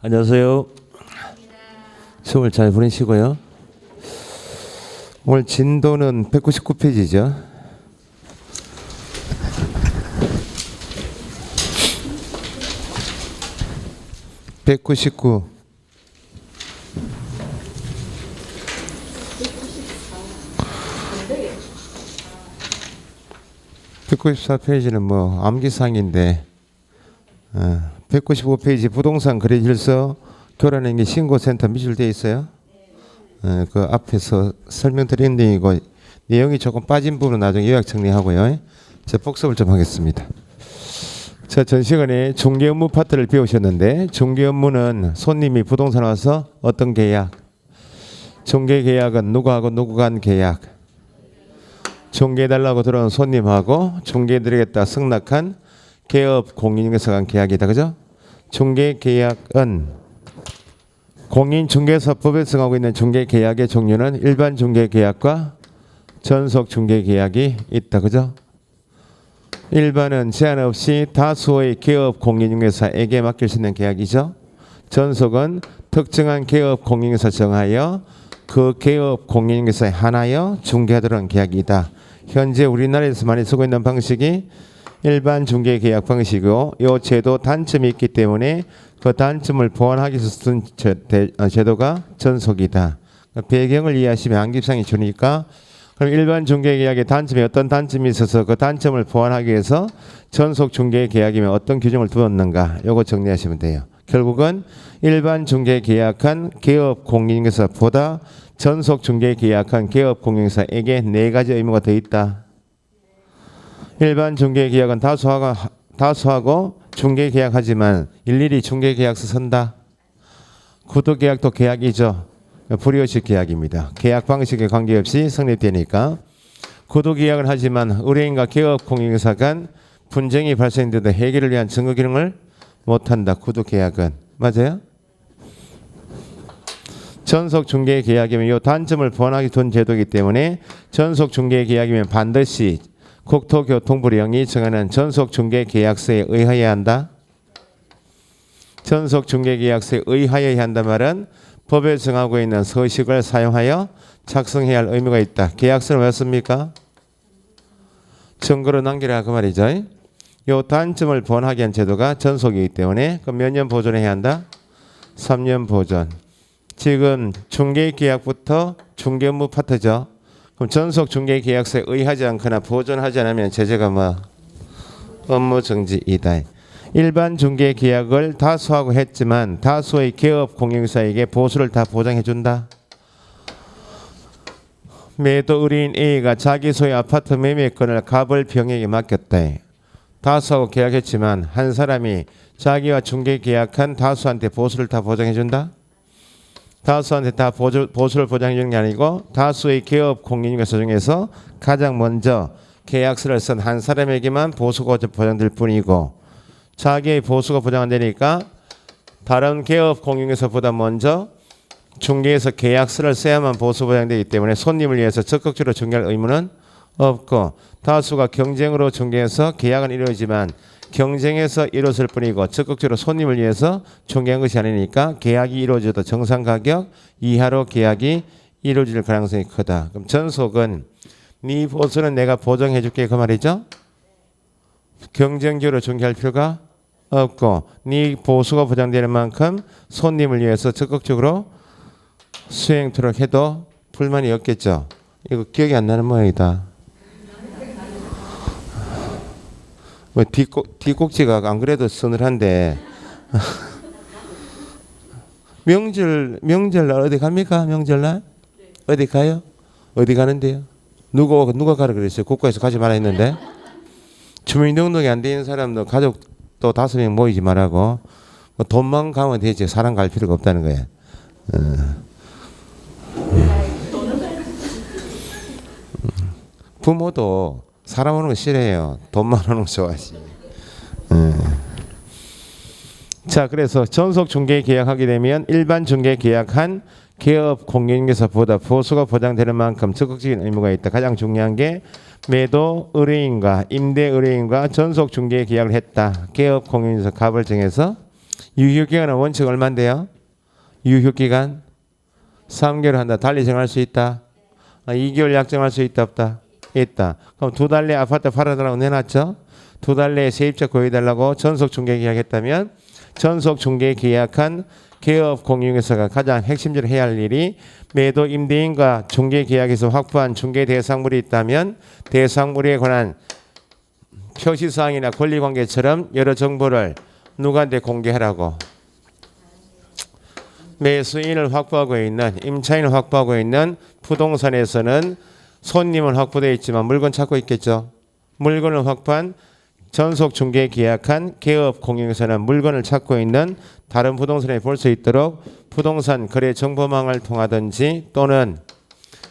안녕하세요. 수업을 잘 보내시고요. 오늘 진도는 199페이지죠. (199) 194페이지는 뭐 암기사항인데 195페이지 부동산 거래질서 교란행위 신고센터 밑줄 돼 있어요. 그 앞에서 설명드린 내용이고 내용이 조금 빠진 부분은 나중에 요약 정리하고요. 자, 복습을 좀 하겠습니다. 자, 전 시간에 중개 업무 파트를 배우셨는데 중개 업무는 손님이 부동산 와서 어떤 계약, 중개 계약은 누구하고 누구가 한 계약, 중개해달라고 들어온 손님하고 중개해드리겠다 승낙한 개업 공인중개사 간 계약이다. 그죠? 중개계약은 공인중개사법에 정하고 있는 중개계약의 종류는 일반 중개계약과 전속 중개계약이 있다. 그죠? 일반은 제한 없이 다수의 개업 공인중개사에게 맡길 수 있는 계약이죠. 전속은 특정한 개업 공인중개사 정하여 그 개업 공인중개사에 한하여 중개하도록 하는 계약이다. 현재 우리나라에서 많이 쓰고 있는 방식이 일반 중개 계약 방식이고 이 제도 단점이 있기 때문에 그 단점을 보완하기 위해서 쓴 제도가 전속이다. 배경을 이해하시면 암기사항이 주니까 그럼 일반 중개 계약의 단점이 어떤 단점이 있어서 그 단점을 보완하기 위해서 전속 중개 계약이면 어떤 규정을 두었는가 요거 정리하시면 돼요. 결국은 일반 중개 계약한 개업 공인중개사보다 전속 중개 계약한 개업 공인중개사에게 4가지 의무가 더 있다. 일반 중개계약은 다수하고 중개계약하지만 일일이 중개계약서 쓴다. 구두계약도 계약이죠. 불이익식 계약입니다. 계약 방식에 관계없이 성립되니까 구두계약을 하지만 의뢰인과 개업 공인중개사 간 분쟁이 발생돼도 해결을 위한 증거 기능을 못한다. 구두계약은. 맞아요? 전속 중개계약이면 이 단점을 보완하기 둔 제도이기 때문에 전속 중개계약이면 반드시 국토교통부령이 정하는 전속중개계약서에 의하여야 한다. 전속중개계약서에 의하여야 한다 말은 법에 정하고 있는 서식을 사용하여 작성해야 할 의무가 있다. 계약서는 왜 씁니까? 증거로 남기라 그 말이죠. 이 단점을 보완하기 위한 제도가 전속이기 때문에 그럼 몇 년 보존해야 한다? 3년 보존. 지금 중개계약부터 중개업무 파트죠. 그럼 전속 중개 계약서에 의하지 않거나 보존하지 않으면 제재가 뭐 업무 정지이다. 일반 중개 계약을 다수하고 했지만 다수의 개업 공인중개사에게 보수를 다 보장해 준다. 매도 의뢰인 A가 자기 소유 아파트 매매권을 갑을 B형에게 맡겼다. 다수하고 계약했지만 한 사람이 자기와 중개 계약한 다수한테 보수를 다 보장해 준다. 다수한테 다 보수를 보장해 주는 게 아니고 다수의 개업 공인중개사 중에서 가장 먼저 계약서를 쓴 한 사람에게만 보수가 보장될 뿐이고 자기의 보수가 보장 안 되니까 다른 개업 공인중개사보다 먼저 중개에서 계약서를 써야만 보수 보장되기 때문에 손님을 위해서 적극적으로 중개할 의무는 없고 다수가 경쟁으로 중개해서 계약은 이루어지지만 경쟁에서 이루어질 뿐이고 적극적으로 손님을 위해서 중개한 것이 아니니까 계약이 이루어져도 정상 가격 이하로 계약이 이루어질 가능성이 크다. 그럼 전속은 네 보수는 내가 보장해 줄게 그 말이죠. 경쟁적으로 중개할 필요가 없고 네 보수가 보장되는 만큼 손님을 위해서 적극적으로 수행토록 해도 불만이 없겠죠. 이거 기억이 안 나는 모양이다. 뭐 뒷꼭지가 안 그래도 서늘한데 명절날 어디 갑니까? 명절날 어디 가요? 어디 가는데요? 누가 가라 그랬어요? 국가에서 가지 말라 했는데 주민등록이 안 돼 있는 사람도 가족도 5명 모이지 말라고 돈만 가면 되지 사람 갈 필요가 없다는 거예요. 부모도 사람 오는 거 싫어해요. 돈만 오는 거 좋아하지. 자, 그래서 전속 중개 계약하게 되면 일반 중개 계약한 개업 공인중개사보다 보수가 보장되는 만큼 적극적인 의무가 있다. 가장 중요한 게 매도 의뢰인과 임대 의뢰인과 전속 중개 계약을 했다. 개업 공인중개사 갑을 정해서 유효기간은 원칙 얼마인데요? 유효기간 3개월 한다. 달리 정할 수 있다. 2개월 약정할 수 있다 없다? 있다. 그럼 2달 내에 아파트 팔아달라고 내놨죠? 2달 내에 세입자 구해달라고 전속 중개 계약했다면 전속 중개 계약한 개업 공유회사가 가장 핵심적으로 해야 할 일이 매도 임대인과 중개 계약에서 확보한 중개 대상물이 있다면 대상물에 관한 표시사항이나 권리관계처럼 여러 정보를 누구한테 공개하라고. 매수인을 확보하고 있는 임차인을 확보하고 있는 부동산에서는 손님은 확보되어 있지만 물건 찾고 있겠죠. 물건을 확보한 전속 중개 계약한 개업 공유에서는 물건을 찾고 있는 다른 부동산에 볼 수 있도록 부동산 거래 정보망을 통하든지 또는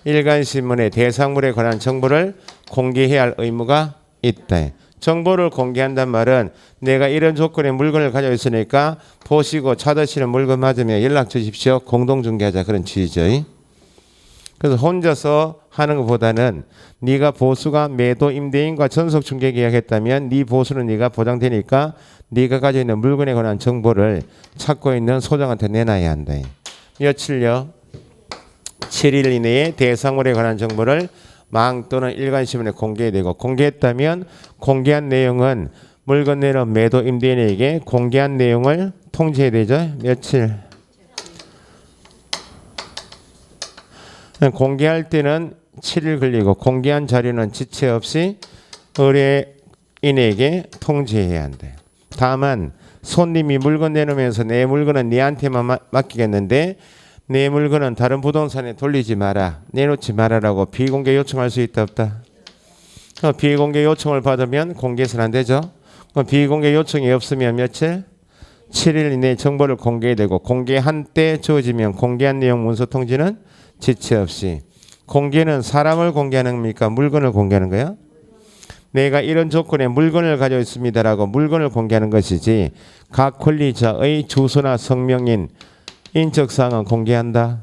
일간신문의 대상물에 관한 정보를 공개해야 할 의무가 있다. 정보를 공개한단 말은 내가 이런 조건의 물건을 가지고 있으니까 보시고 찾으시는 물건 맞으면 연락 주십시오. 공동중개하자 그런 취지죠. 그래서 혼자서 하는 것보다는 네가 보수가 매도 임대인과 전속 중개 계약했다면 네 보수는 네가 보장되니까 네가 가지고 있는 물건에 관한 정보를 찾고 있는 소장한테 내놔야 한다. 며칠요? 7일 이내에 대상물에 관한 정보를 망 또는 일간신문에 공개되고 공개했다면 공개한 내용은 물건 내놓은 매도 임대인에게 공개한 내용을 통지해야 되죠. 며칠? 공개할 때는 7일 걸리고 공개한 자료는 지체 없이 의뢰인에게 통지해야 한대. 다만 손님이 물건 내놓으면서 내 물건은 네한테만 맡기겠는데 내 물건은 다른 부동산에 돌리지 마라, 내놓지 마라라고 비공개 요청할 수 있다 없다? 비공개 요청을 받으면 공개해서는 안 되죠. 비공개 요청이 없으면 며칠? 7일 이내에 정보를 공개되고 공개한 때 주어지면 공개한 내용 문서 통지는 지체 없이. 공개는 사람을 공개하는 겁니까? 물건을 공개하는 거야? 내가 이런 조건의 물건을 가지고 있습니다라고 물건을 공개하는 것이지 각 권리자의 주소나 성명인 인적사항은 공개한다.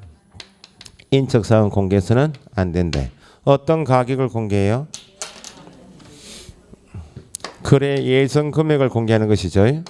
인적사항은 공개해서는 안 된다. 어떤 가격을 공개해요? 거래 예정 금액을 공개하는 것이죠.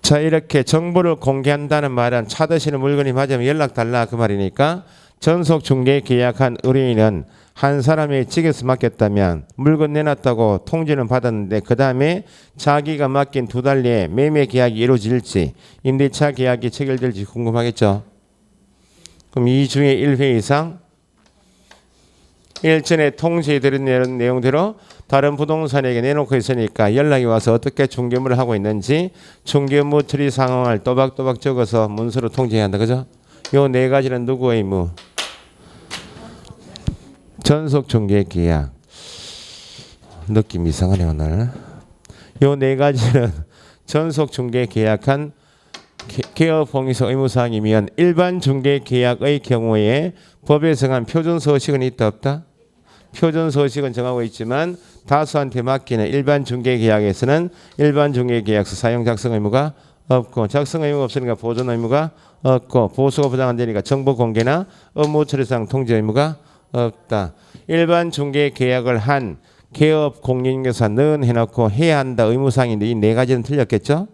자, 이렇게 정보를 공개한다는 말은 찾으시는 물건이 맞으면 연락 달라 그 말이니까 전속 중개 계약한 의뢰인은 한 사람의 직에서 맡겼다면 물건 내놨다고 통지는 받았는데 그 다음에 자기가 맡긴 2달 내에 매매 계약이 이루어질지 임대차 계약이 체결될지 궁금하겠죠. 그럼 이 중에 1회 이상 일전에 통지해드린 내용대로 다른 부동산에게 내놓고 있으니까 연락이 와서 어떻게 중개물을 하고 있는지 중개무 처리 상황을 또박또박 적어서 문서로 통지해야 한다. 그죠? 요 4가지는 누구의 의무? 전속 중개 계약. 느낌 이상하네 오늘. 요 4가지는 전속 중개 계약한 개업 공유서 의무사항이면 일반 중개 계약의 경우에 법에 정한 표준 서식은 있다 없다? 표준 서식은 정하고 있지만 다수한테 맡기는 일반 중개 계약에서는 일반 중개 계약서 사용 작성 의무가 없고 작성 의무가 없으니까 보존 의무가 없고 보수가 보장 안 되니까 정보 공개나 업무 처리상 통지 의무가 없다. 일반 중개 계약을 한 개업 공인중개사 는 해놓고 해야 한다 의무사항인데 이 4가지는 틀렸겠죠?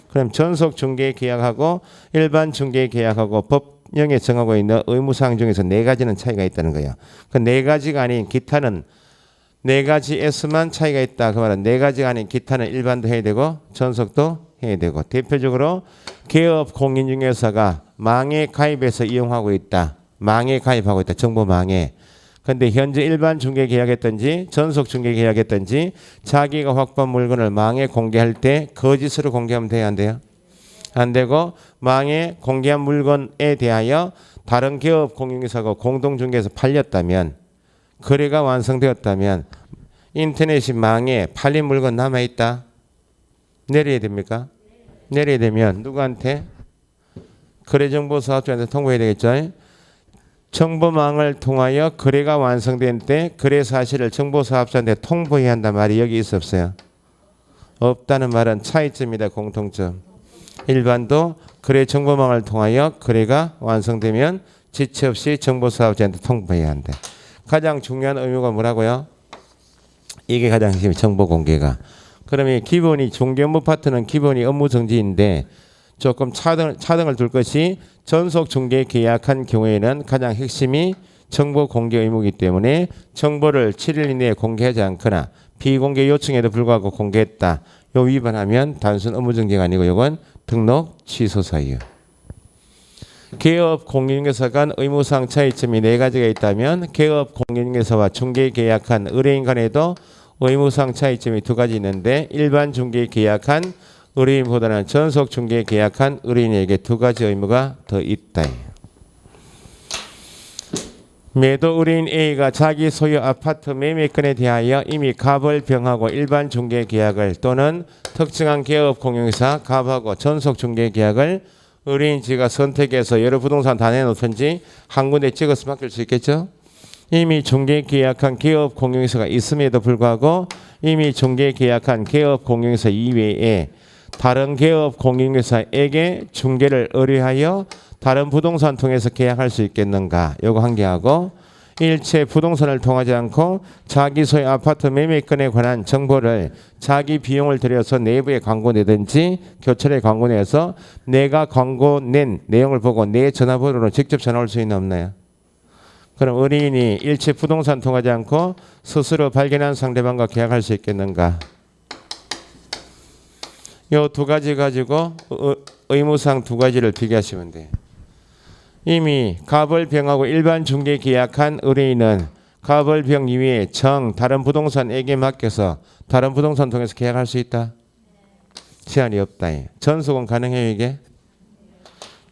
그럼 전속 중개 계약하고 일반 중개 계약하고 법령에 정하고 있는 의무사항 중에서 4가지는 차이가 있다는 거예요. 그 4가지가 아닌 기타는 4가지에서만 차이가 있다. 그 말은 4가지가 아닌 기타는 일반도 해야 되고 전속도 해야 되고 대표적으로 개업 공인중개사가 망에 가입해서 이용하고 있다. 망에 가입하고 있다. 정보망에. 근데 현재 일반 중개 계약했든지 전속 중개 계약했든지 자기가 확보한 물건을 망에 공개할 때 거짓으로 공개하면 돼야 안 돼요? 안 되고 망에 공개한 물건에 대하여 다른 개업 공인중개사가 공동중개에서 팔렸다면 거래가 완성되었다면 인터넷이 망에 팔린 물건 남아있다. 내려야 됩니까? 내려야 되면 누구한테? 거래정보사업자한테 통보해야 되겠죠. 정보망을 통하여 거래가 완성된 때 거래 사실을 정보사업자한테 통보해야 한단 말이 여기 있어 없어요? 없다는 말은 차이점이다. 공통점. 일반도 거래 정보망을 통하여 거래가 완성되면 지체 없이 정보사업자한테 통보해야 한다. 가장 중요한 의무가 뭐라고요? 이게 가장 핵심 정보 공개가. 그러면 기본이 중개 업무 파트는 기본이 업무 정지인데 조금 차등을 둘 것이 전속 중개 계약한 경우에는 가장 핵심이 정보 공개 의무이기 때문에 정보를 7일 이내에 공개하지 않거나 비공개 요청에도 불구하고 공개했다. 요 위반하면 단순 업무 정지가 아니고 이건 등록 취소 사유. 개업 공인중개사 간 의무상 차이점이 4가지가 있다면 개업 공인중개사와 중개 계약한 의뢰인 간에도 의무상 차이점이 2가지 있는데 일반 중개 계약한 의뢰인보다는 전속 중개 계약한 의뢰인에게 2가지 의무가 더 있다. 매도 의뢰인 A가 자기 소유 아파트 매매건에 대하여 이미 갑을 병하고 일반 중개 계약을 또는 특정한 개업 공인중개사 갑하고 전속 중개 계약을 의뢰인 G가 선택해서 여러 부동산 다 내놓든지 한 군데 찍어서 맡길 수 있겠죠. 이미 중개 계약한 개업 공인중개사가 있음에도 불구하고 이미 중개 계약한 개업 공인중개사 이외에 다른 개업 공인중개사에게 중개를 의뢰하여 다른 부동산 통해서 계약할 수 있겠는가? 요거 한 개하고 일체 부동산을 통하지 않고 자기 소유 아파트 매매건에 관한 정보를 자기 비용을 들여서 내부에 광고 내든지 교철에 광고 내서 내가 광고 낸 내용을 보고 내 전화번호로 직접 전화 올 수 있나 없나요? 그럼 의뢰인이 일체 부동산 통하지 않고 스스로 발견한 상대방과 계약할 수 있겠는가? 요 2가지 가지고 의무상 2가지를 비교하시면 돼요. 이미 갑을 병하고 일반 중개 계약한 의뢰인은 갑을 병 이외에 다른 부동산에게 맡겨서 다른 부동산 통해서 계약할 수 있다. 제한이 없다. 전속은 가능해요 이게?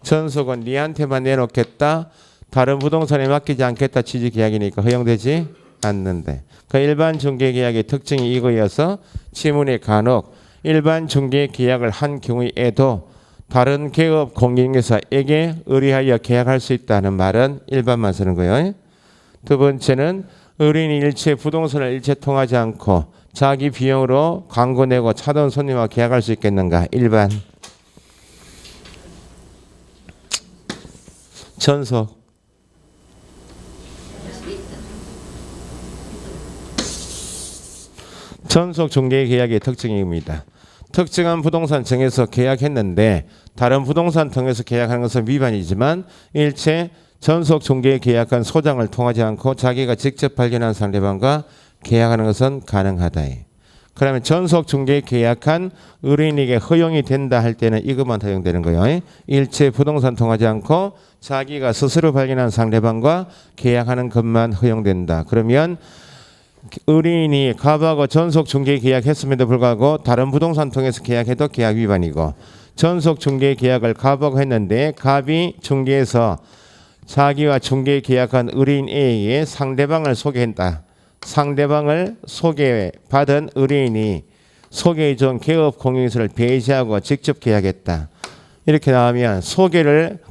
전속은 니한테만 내놓겠다. 다른 부동산에 맡기지 않겠다 취지 계약이니까 허용되지 않는데. 그 일반 중개 계약의 특징이 이거여서 지문에 간혹 일반 중개 계약을 한 경우에도 다른 개업 공인중개사에게 의뢰하여 계약할 수 있다는 말은 일반만 쓰는 거예요. 2번째는 의뢰인이 일체 부동산을 일체 통하지 않고 자기 비용으로 광고 내고 차던 손님과 계약할 수 있겠는가? 일반. 전속. 전속 중개 계약의 특징입니다. 특정한 부동산 정해서 계약했는데 다른 부동산 통해서 계약하는 것은 위반이지만 일체 전속 중개 계약한 소장을 통하지 않고 자기가 직접 발견한 상대방과 계약하는 것은 가능하다. 그러면 전속 중개 계약한 의뢰인에게 허용이 된다 할 때는 이것만 허용되는 거예요. 일체 부동산 통하지 않고 자기가 스스로 발견한 상대방과 계약하는 것만 허용된다. 그러면 의뢰인이 갑하고 전속 중개 계약했음에도 불구하고 다른 부동산 통해서 계약해도 계약 위반이고 전속 중개 계약을 갑하고 했는데 갑이 중개해서 자기와 중개 계약한 의뢰인 A에게 상대방을 소개했다. 상대방을 소개받은 의뢰인이 소개해준 개업 공인중개사를 배제하고 직접 계약했다. 이렇게 나오면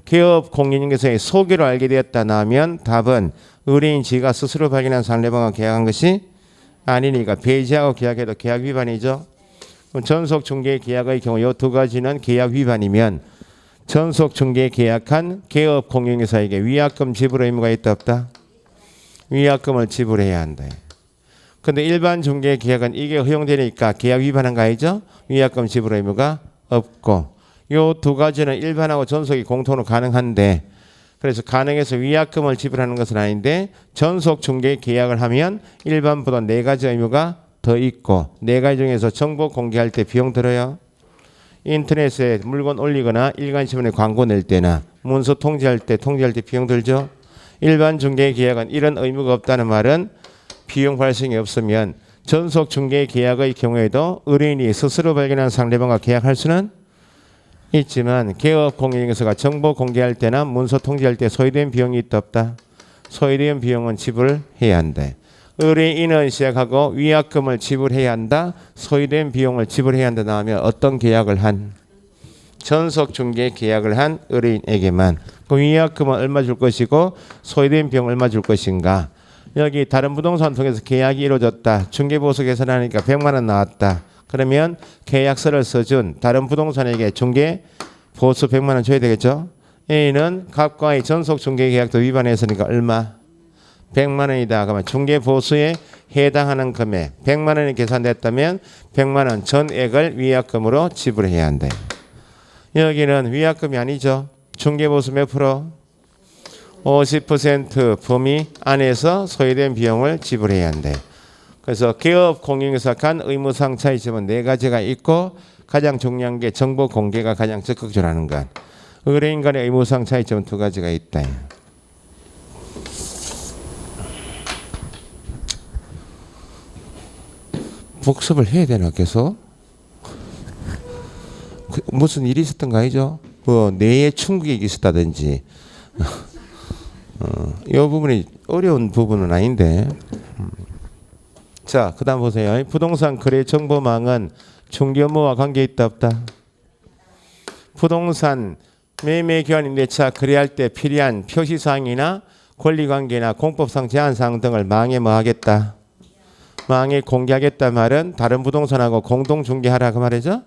개업 공인중개사의 소개로 알게 되었다 나오면 답은 의뢰인 G가 스스로 발견한 상대방과 계약한 것이 아니니까 배제하고 계약해도 계약 위반이죠. 전속 중개 계약의 경우 이 2가지는 계약 위반이면 전속 중개 계약한 개업 공인중개사에게 위약금 지불 의무가 있다 없다? 위약금을 지불해야 한다. 근데 일반 중개 계약은 이게 허용되니까 계약 위반한 거 아니죠? 위약금 지불 의무가 없고 이 2가지는 일반하고 전속이 공통으로 가능한데 그래서 가능해서 위약금을 지불하는 것은 아닌데 전속 중개 계약을 하면 일반보다 4가지 의무가 더 있고 4가지 중에서 정보 공개할 때 비용 들어요. 인터넷에 물건 올리거나 일간신문에 광고 낼 때나 문서 통지할 때 비용 들죠. 일반 중개 계약은 이런 의무가 없다는 말은 비용 발생이 없으면 전속 중개 계약의 경우에도 의뢰인이 스스로 발견한 상대방과 계약할 수는 있지만 개업 공인중개사가 정보 공개할 때나 문서 통지할 때 소요된 비용이 있다 없다? 소요된 비용은 지불해야 한다. 의뢰인은 시작하고 위약금을 지불해야 한다. 소요된 비용을 지불해야 한다 나오면 어떤 계약을 한? 전속 중개 계약을 한 의뢰인에게만. 그 위약금은 얼마 줄 것이고 소요된 비용 얼마 줄 것인가? 여기 다른 부동산 통해서 계약이 이루어졌다. 중개보수 계산하니까 100만 원 나왔다. 그러면 계약서를 써준 다른 부동산에게 중개 보수 100만 원 줘야 되겠죠. A는 갑과의 전속 중개 계약도 위반했으니까 얼마? 100만 원이다. 그러면 중개보수에 해당하는 금액 100만 원이 계산됐다면 100만 원 전액을 위약금으로 지불해야 한다. 여기는 위약금이 아니죠. 중개보수 몇 프로? 50% 범위 안에서 소요된 비용을 지불해야 한대. 그래서 개업 공인중개사 간 의무상 차이점은 네 가지가 있고 가장 중요한 게 정보 공개가 가장 적극적으로 하는 것. 의뢰인 간의 의무상 차이점은 두 가지가 있다. 복습을 해야 되나 계속? 무슨 일이 있었던 거 아니죠? 뭐 뇌에 충격이 있었다든지 이 부분이 어려운 부분은 아닌데. 자, 그 다음 보세요. 부동산 거래 정보망은 중개 업무와 관계 있다 없다? 부동산 매매 교환 임대차 거래할 때 필요한 표시사항이나 권리관계나 공법상 제한사항 등을 망에 뭐 하겠다? 망에 공개하겠다 말은 다른 부동산하고 공동중개하라 그 말이죠.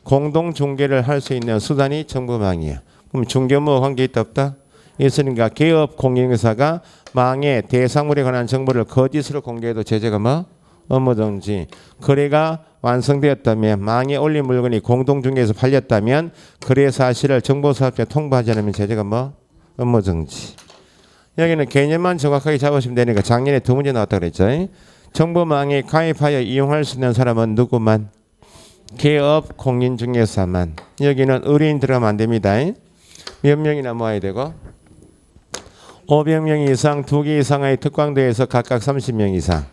공동중개를 할 수 있는 수단이 정보망이에요. 그럼 중개 업무와 관계 있다 없다? 있으니까 개업 공인중개사가 망의 대상물에 관한 정보를 거짓으로 공개해도 제재가 뭐? 업무정지. 거래가 완성되었다면 망에 올린 물건이 공동중개에서 팔렸다면 거래 사실을 정보사업자에 통보하지 않으면 제재가 뭐? 업무정지. 여기는 개념만 정확하게 잡으시면 되니까 작년에 두 문제 나왔다 그랬죠. 정보망에 가입하여 이용할 수 있는 사람은 누구만? 개업 공인중개사만. 여기는 의뢰인 들어가면 안 됩니다. 몇 명이나 모아야 되고 500명 이상 2개 이상의 특광대에서 각각 30명 이상.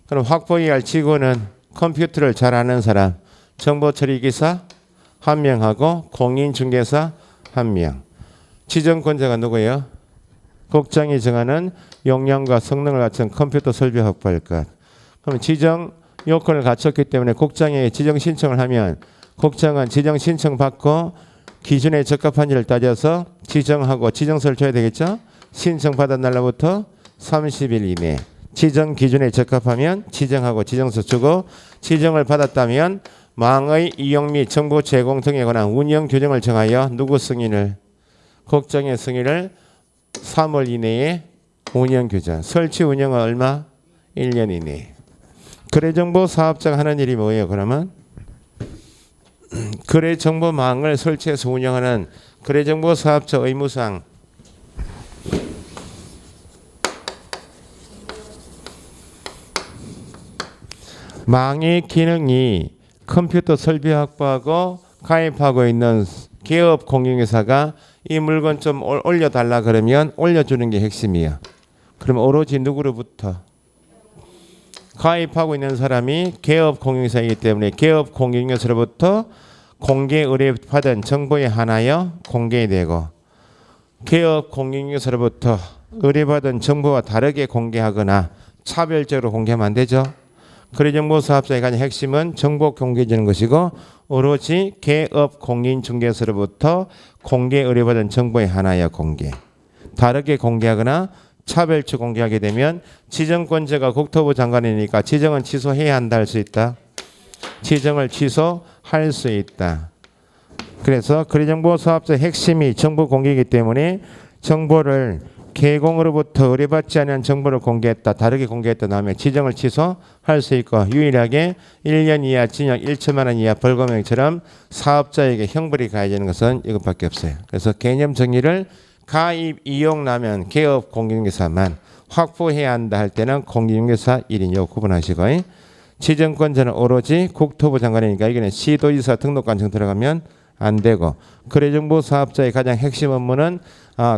그럼 확보해야 할 직원은 컴퓨터를 잘 아는 사람, 정보처리기사 1명하고 공인중개사 1명. 지정권자가 누구예요? 국장이 정하는 용량과 성능을 갖춘 컴퓨터 설비 확보할 것. 그럼 지정 요건을 갖췄기 때문에 국장에게 지정 신청을 하면 국장은 지정 신청 받고 기준에 적합한지를 따져서 지정하고 지정서를 줘야 되겠죠? 신청 받은 날로부터 30일 이내 지정 기준에 적합하면 지정하고 지정서 주고 지정을 받았다면 망의 이용 및 정보 제공 등에 관한 운영 규정을 정하여 누구 승인을? 국장의 승인을 3월 이내에 운영 규정. 설치 운영은 얼마? 1년 이내. 거래정보 사업자가 하는 일이 뭐예요? 그러면 거래정보망을 설치해서 운영하는 거래정보 사업자 의무상 망의 기능이 컴퓨터 설비 확보하고 가입하고 있는 개업 공인중개사가 이 물건 좀 올려달라 그러면 올려주는 게 핵심이야. 그럼 오로지 누구로부터? 가입하고 있는 사람이 개업 공인중개사이기 때문에 개업 공인중개사로부터 공개 의뢰 받은 정보에 한하여 공개되고 개업 공인중개사로부터 의뢰받은 정보와 다르게 공개하거나 차별적으로 공개하면 안 되죠. 거래정보 사업자의 가장 핵심은 정보 공개해주는 것이고 오로지 개업 공인중개사로부터 공개 의뢰받은 정보에 한하여 공개. 다르게 공개하거나 차별적 공개하게 되면 지정권자가 국토부 장관이니까 지정은 취소해야 한다 할 수 있다. 지정을 취소할 수 있다. 그래서 거래정보 사업자의 핵심이 정보 공개이기 때문에 정보를 개공으로부터 의뢰받지 않은 정보를 공개했다. 다르게 공개했다 다음에 지정을 취소할 수 있고 유일하게 1년 이하 징역 1천만 원 이하 벌금형처럼 사업자에게 형벌이 가해지는 것은 이것밖에 없어요. 그래서 개념 정의를 가입 이용 나면 개업 공인중개사만 확보해야 한다 할 때는 공인중개사 1인 구분하시고 지정권자는 오로지 국토부 장관이니까 이거는 시도지사 등록관청 들어가면 안 되고 거래정보 사업자의 가장 핵심 업무는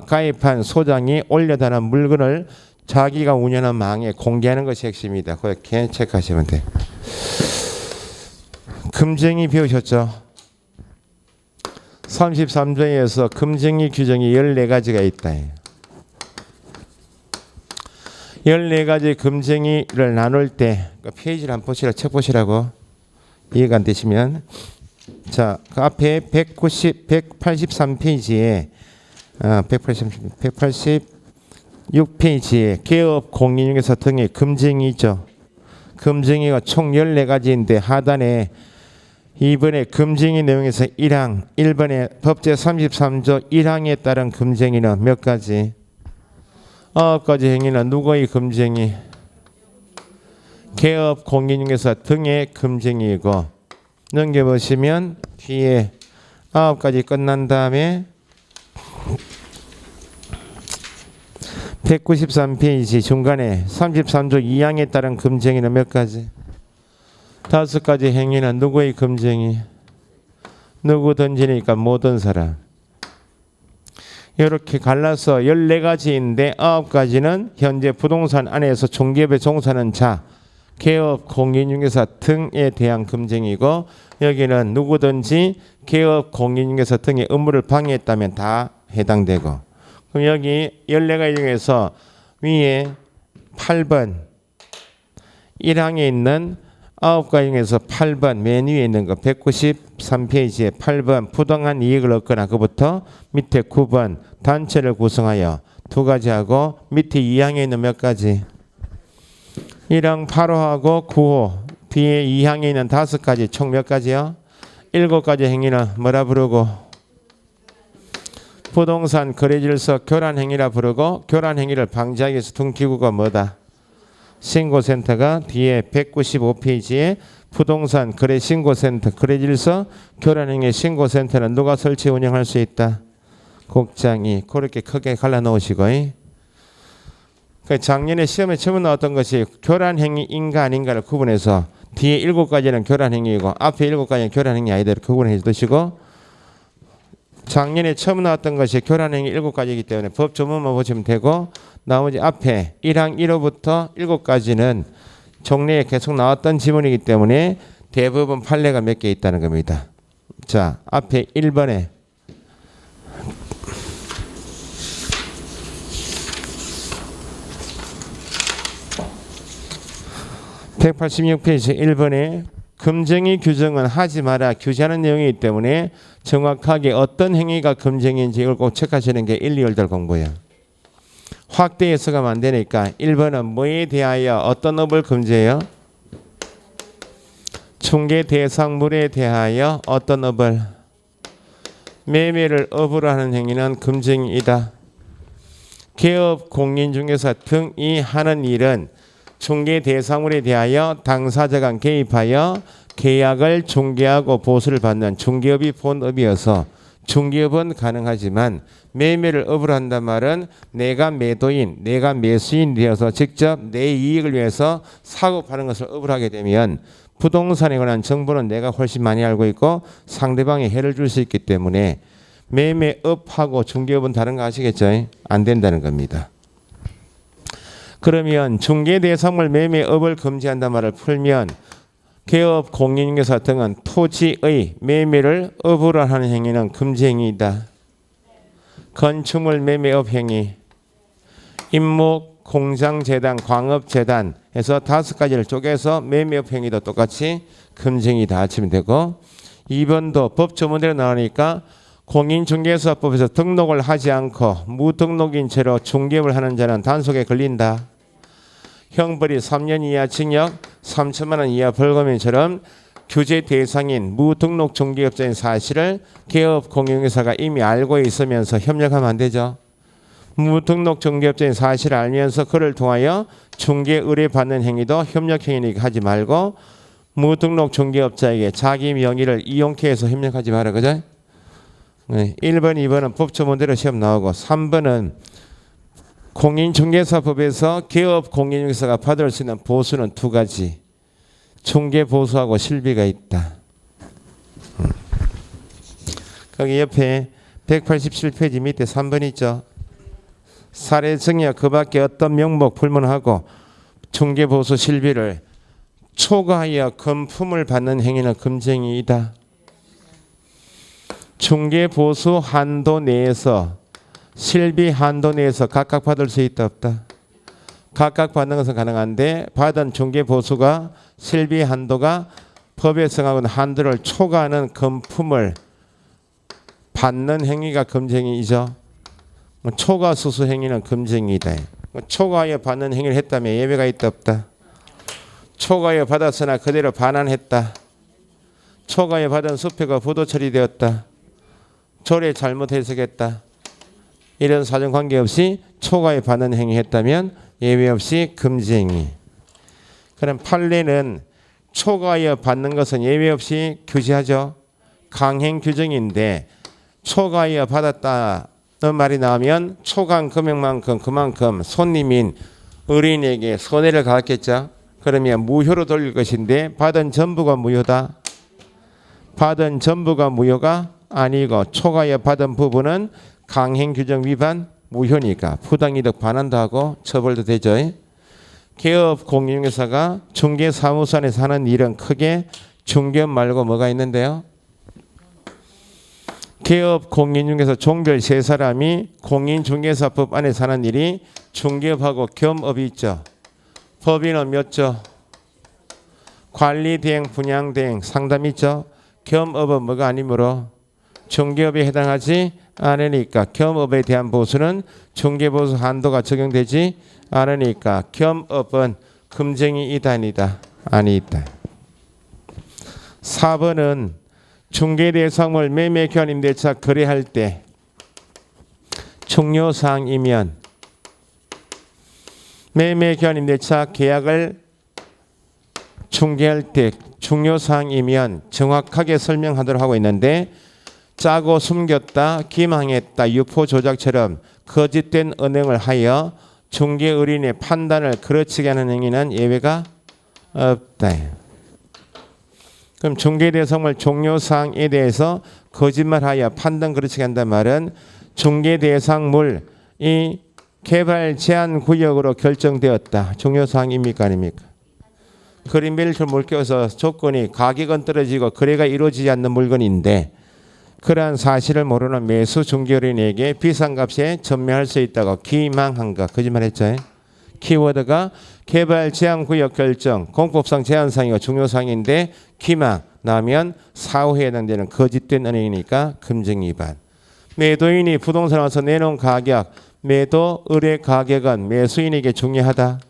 가입한 소장이 올려다는 물건을 자기가 운영하는 망에 공개하는 것이 핵심이다. 그렇게 체크하시면 돼. 금쟁이 배우셨죠? 33조에서 금쟁이 규정이 14가지가 있다. 14가지 금쟁이를 나눌 때 페이지를 한번 보시라, 책 보시라고. 이해가 안 되시면 자, 그 앞에 183페이지에 186페이지에 개업 공인중개사 등의 금쟁이 있죠. 금쟁이가 총 14가지인데 하단에 이번에 금쟁이 내용에서 1항 1번에 법제 33조 1항에 따른 금쟁이는 몇 가지? 9가지 행위는 누구의 금쟁이? 개업, 공인중개사 등의 금쟁이이고 넘겨보시면 뒤에 9가지 끝난 다음에 193페이지 중간에 33조 2항에 따른 금쟁이는 몇 가지? 5가지 행위는 누구의 금쟁이? 누구든지니까 모든 사람. 이렇게 갈라서 14가지인데 9가지는 현재 부동산 안에서 중개업에 종사하는 자, 개업, 공인중개사 등에 대한 금쟁이고 여기는 누구든지 개업, 공인중개사 등의 업무를 방해했다면 다 해당되고 그럼 여기 14가지 중에서 위에 8번 1항에 있는 9가지 중에서 8번 맨 위에 있는 거 193페이지에 8번 부당한 이익을 얻거나 그부터 밑에 9번 단체를 구성하여 2가지하고 밑에 2항에 있는 몇 가지? 1항 8호하고 9호 뒤에 2항에 있는 5가지 총 몇 가지요? 7가지 행위는 뭐라 부르고? 부동산 거래질서 교란행위라 부르고 교란행위를 방지하기 위해서 등기구가 뭐다? 신고센터가 뒤에 195페이지에 부동산 거래신고센터 거래질서 교란행위 신고센터는 누가 설치 운영할 수 있다? 국장이. 그렇게 크게 갈라놓으시고 작년에 시험에 처음 나왔던 것이 교란행위인가 아닌가를 구분해서 뒤에 7가지는 교란행위이고 앞에 7가지는 교란행위 아니다 이렇게 구분해 두시고 작년에 처음 나왔던 것이 교란행위 7가지이기 때문에 법 조문만 보시면 되고 나머지 앞에 1항 1호부터 7가지는 종래에 계속 나왔던 지문이기 때문에 대부분 판례가 몇 개 있다는 겁니다. 자, 앞에 1번에 (186페이지) 1번에 금쟁이 규정은 하지 마라 규제하는 내용이기 때문에 정확하게 어떤 행위가 금쟁인지 이걸 꼭 체크하시는 게 1, 2월 달 공부예요. 확대 해석하면 안 되니까 1번은 뭐에 대하여 어떤 업을 금지해요? 중개 대상물에 대하여 어떤 업을? 매매를 업으로 하는 행위는 금쟁이다. 개업, 공인중개사 등이 하는 일은 중개 대상물에 대하여 당사자 간 개입하여 계약을 중개하고 보수를 받는 중개업이 본업이어서 중개업은 가능하지만 매매를 업으로 한단 말은 내가 매도인, 내가 매수인이 되어서 직접 내 이익을 위해서 사고 파는 것을 업으로 하게 되면 부동산에 관한 정보는 내가 훨씬 많이 알고 있고 상대방에 해를 줄 수 있기 때문에 매매업하고 중개업은 다른 거 아시겠죠? 안 된다는 겁니다. 그러면 중개대상물 매매업을 금지한단 말을 풀면 개업, 공인중개사 등은 토지의 매매를 업으로 하는 행위는 금지행위이다. 건축물 매매업 행위, 임목, 공장재단, 광업재단 해서 5가지를 쪼개서 매매업 행위도 똑같이 금지행위다 하시면 되고 2번도 법조문대로 나오니까 공인중개사법에서 등록을 하지 않고 무등록인 채로 중개업을 하는 자는 단속에 걸린다. 형벌이 3년 이하 징역 3천만 원 이하 벌금인처럼 규제 대상인 무등록 중개업자인 사실을 개업 공인중개사가 이미 알고 있으면서 협력하면 안 되죠. 무등록 중개업자인 사실을 알면서 그를 통하여 중개 의뢰 받는 행위도 협력 행위니까 하지 말고 무등록 중개업자에게 자기 명의를 이용케 해서 협력하지 마라. 그죠? 1번, 2번은 법조문대로 시험 나오고 3번은 공인중개사법에서 개업 공인중개사가 받을 수 있는 보수는 2가지. 중개보수하고 실비가 있다. 거기 옆에 187페이지 밑에 3번 있죠. 사례 증여 그 밖에 어떤 명목 불문하고 중개보수 실비를 초과하여 금품을 받는 행위는 금쟁이이다. 중개보수 한도 내에서 실비 한도 내에서 각각 받을 수 있다 없다? 각각 받는 것은 가능한데 받은 중개보수가 실비 한도가 법에 정하는 한도를 초과하는 금품을 받는 행위가 금쟁이죠. 초과 수수 행위는 금쟁이다. 초과하여 받는 행위를 했다면 예외가 있다 없다? 초과하여 받았으나 그대로 반환했다. 초과하여 받은 수표가 부도 처리되었다. 조례 잘못 해석했다. 이런 사정 관계없이 초과에 받는 행위 했다면 예외 없이 금지 행위. 그럼 판례는 초과하여 받는 것은 예외 없이 규제하죠. 강행 규정인데 초과하여 받았다는 말이 나오면 초과한 금액만큼 그만큼 손님인 의뢰인에게 손해를 가했겠죠. 그러면 무효로 돌릴 것인데 받은 전부가 무효다. 받은 전부가 무효가 아니고 초과하여 받은 부분은 강행 규정 위반 무효니까 부당이득 반환도 하고 처벌도 되죠. 개업 공인중개사가 중개사무소 안에서 하는 일은 크게 중개업 말고 뭐가 있는데요? 개업 공인중개사 종별 세 사람이 공인중개사법 안에서 하는 일이 중개업하고 겸업이 있죠. 법인은 몇 조? 관리대행, 분양대행, 상담 있죠. 겸업은 뭐가 아니므로 중개업에 해당하지 않으니까 겸업에 대한 보수는 중개보수 한도가 적용되지 않으니까 겸업은 금쟁이 있다 아니다? 아니 있다. 4번은 중개대상물 매매 교환 임대차 거래할 때 중요사항이면 매매 교환 임대차 계약을 중개할 때 중요사항이면 정확하게 설명하도록 하고 있는데 짜고 숨겼다, 기망했다, 유포 조작처럼 거짓된 언행을 하여 중개 의뢰인의 판단을 그르치게 하는 행위는 예외가 없다. 그럼 중개대상물 종료사항에 대해서 거짓말하여 판단 그르치게 한다는 말은 중개대상물이 개발 제한 구역으로 결정되었다. 종료사항입니까 아닙니까? 그린벨트를 물겨서 조건이 가격은 떨어지고 거래가 이루어지지 않는 물건인데 그러한 사실을 모르는 매수 중개인에게 비싼 값에 전매할 수 있다고 기망한 것. 거짓말했죠. 키워드가 개발 제한 구역 결정, 공법상 제한사항이고 중요사항인데 기망 나면 사후에 해당되는 거짓된 은행이니까 금증 위반. 매도인이 부동산 와서 내놓은 가격, 매도 의뢰 가격은 매수인에게 중요하다.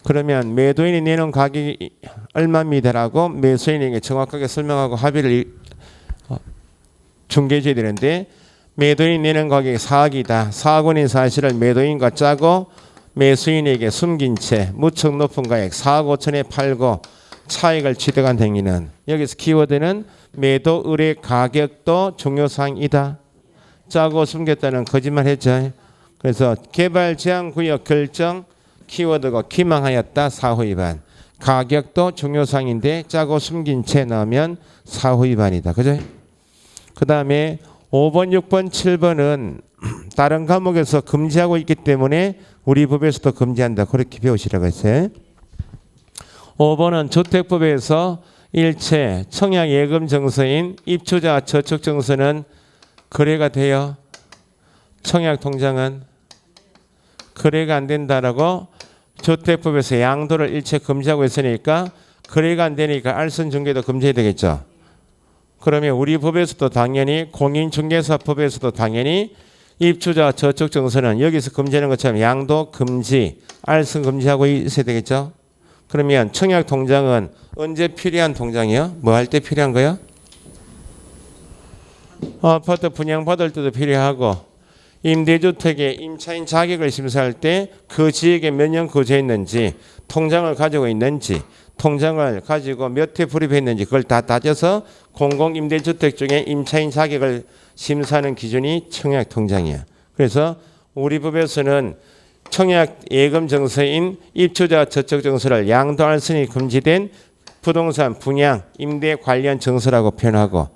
그러면 매도인이 내놓은 가격이 얼마입니다라고 매수인에게 정확하게 설명하고 합의를 중개해줘야 되는데 매도인이 내는 가격이 4억이다. 4억 원인 사실을 매도인과 짜고 매수인에게 숨긴 채 무척 높은 가격 4억 5천에 팔고 차익을 취득한 행위는 여기서 키워드는 매도 의뢰 가격도 중요사항이다. 짜고 숨겼다는 거짓말 했죠. 그래서 개발 제한 구역 결정 키워드가 기망하였다. 사후 위반. 가격도 중요사항인데 짜고 숨긴 채 넣으면 사후 위반이다. 그죠? 그 다음에 5번, 6번, 7번은 다른 과목에서 금지하고 있기 때문에 우리 법에서도 금지한다. 그렇게 배우시라고 했어요. 5번은 주택법에서 일체 청약 예금 정서인 입주자 저축 정서는 거래가 돼요. 청약 통장은 거래가 안 된다라고 주택법에서 양도를 일체 금지하고 있으니까 거래가 안 되니까 알선 중개도 금지해야 되겠죠. 그러면 우리 법에서도 당연히 공인중개사법에서도 당연히 입주자 저축 정서는 여기서 금지하는 것처럼 양도 금지, 알선 금지하고 있어야 되겠죠. 그러면 청약 통장은 언제 필요한 통장이요? 뭐 할 때 필요한 거요? 아파트 분양받을 때도 필요하고 임대주택의 임차인 자격을 심사할 때 그 지역에 몇 년 거주했는지 통장을 가지고 있는지 통장을 가지고 몇 회 불입했는지 그걸 다 따져서 공공임대주택 중에 임차인 자격을 심사하는 기준이 청약 통장이야. 그래서 우리 법에서는 청약 예금 정서인 입주자 저축 정서를 양도할 선이 금지된 부동산 분양 임대 관련 정서라고 표현하고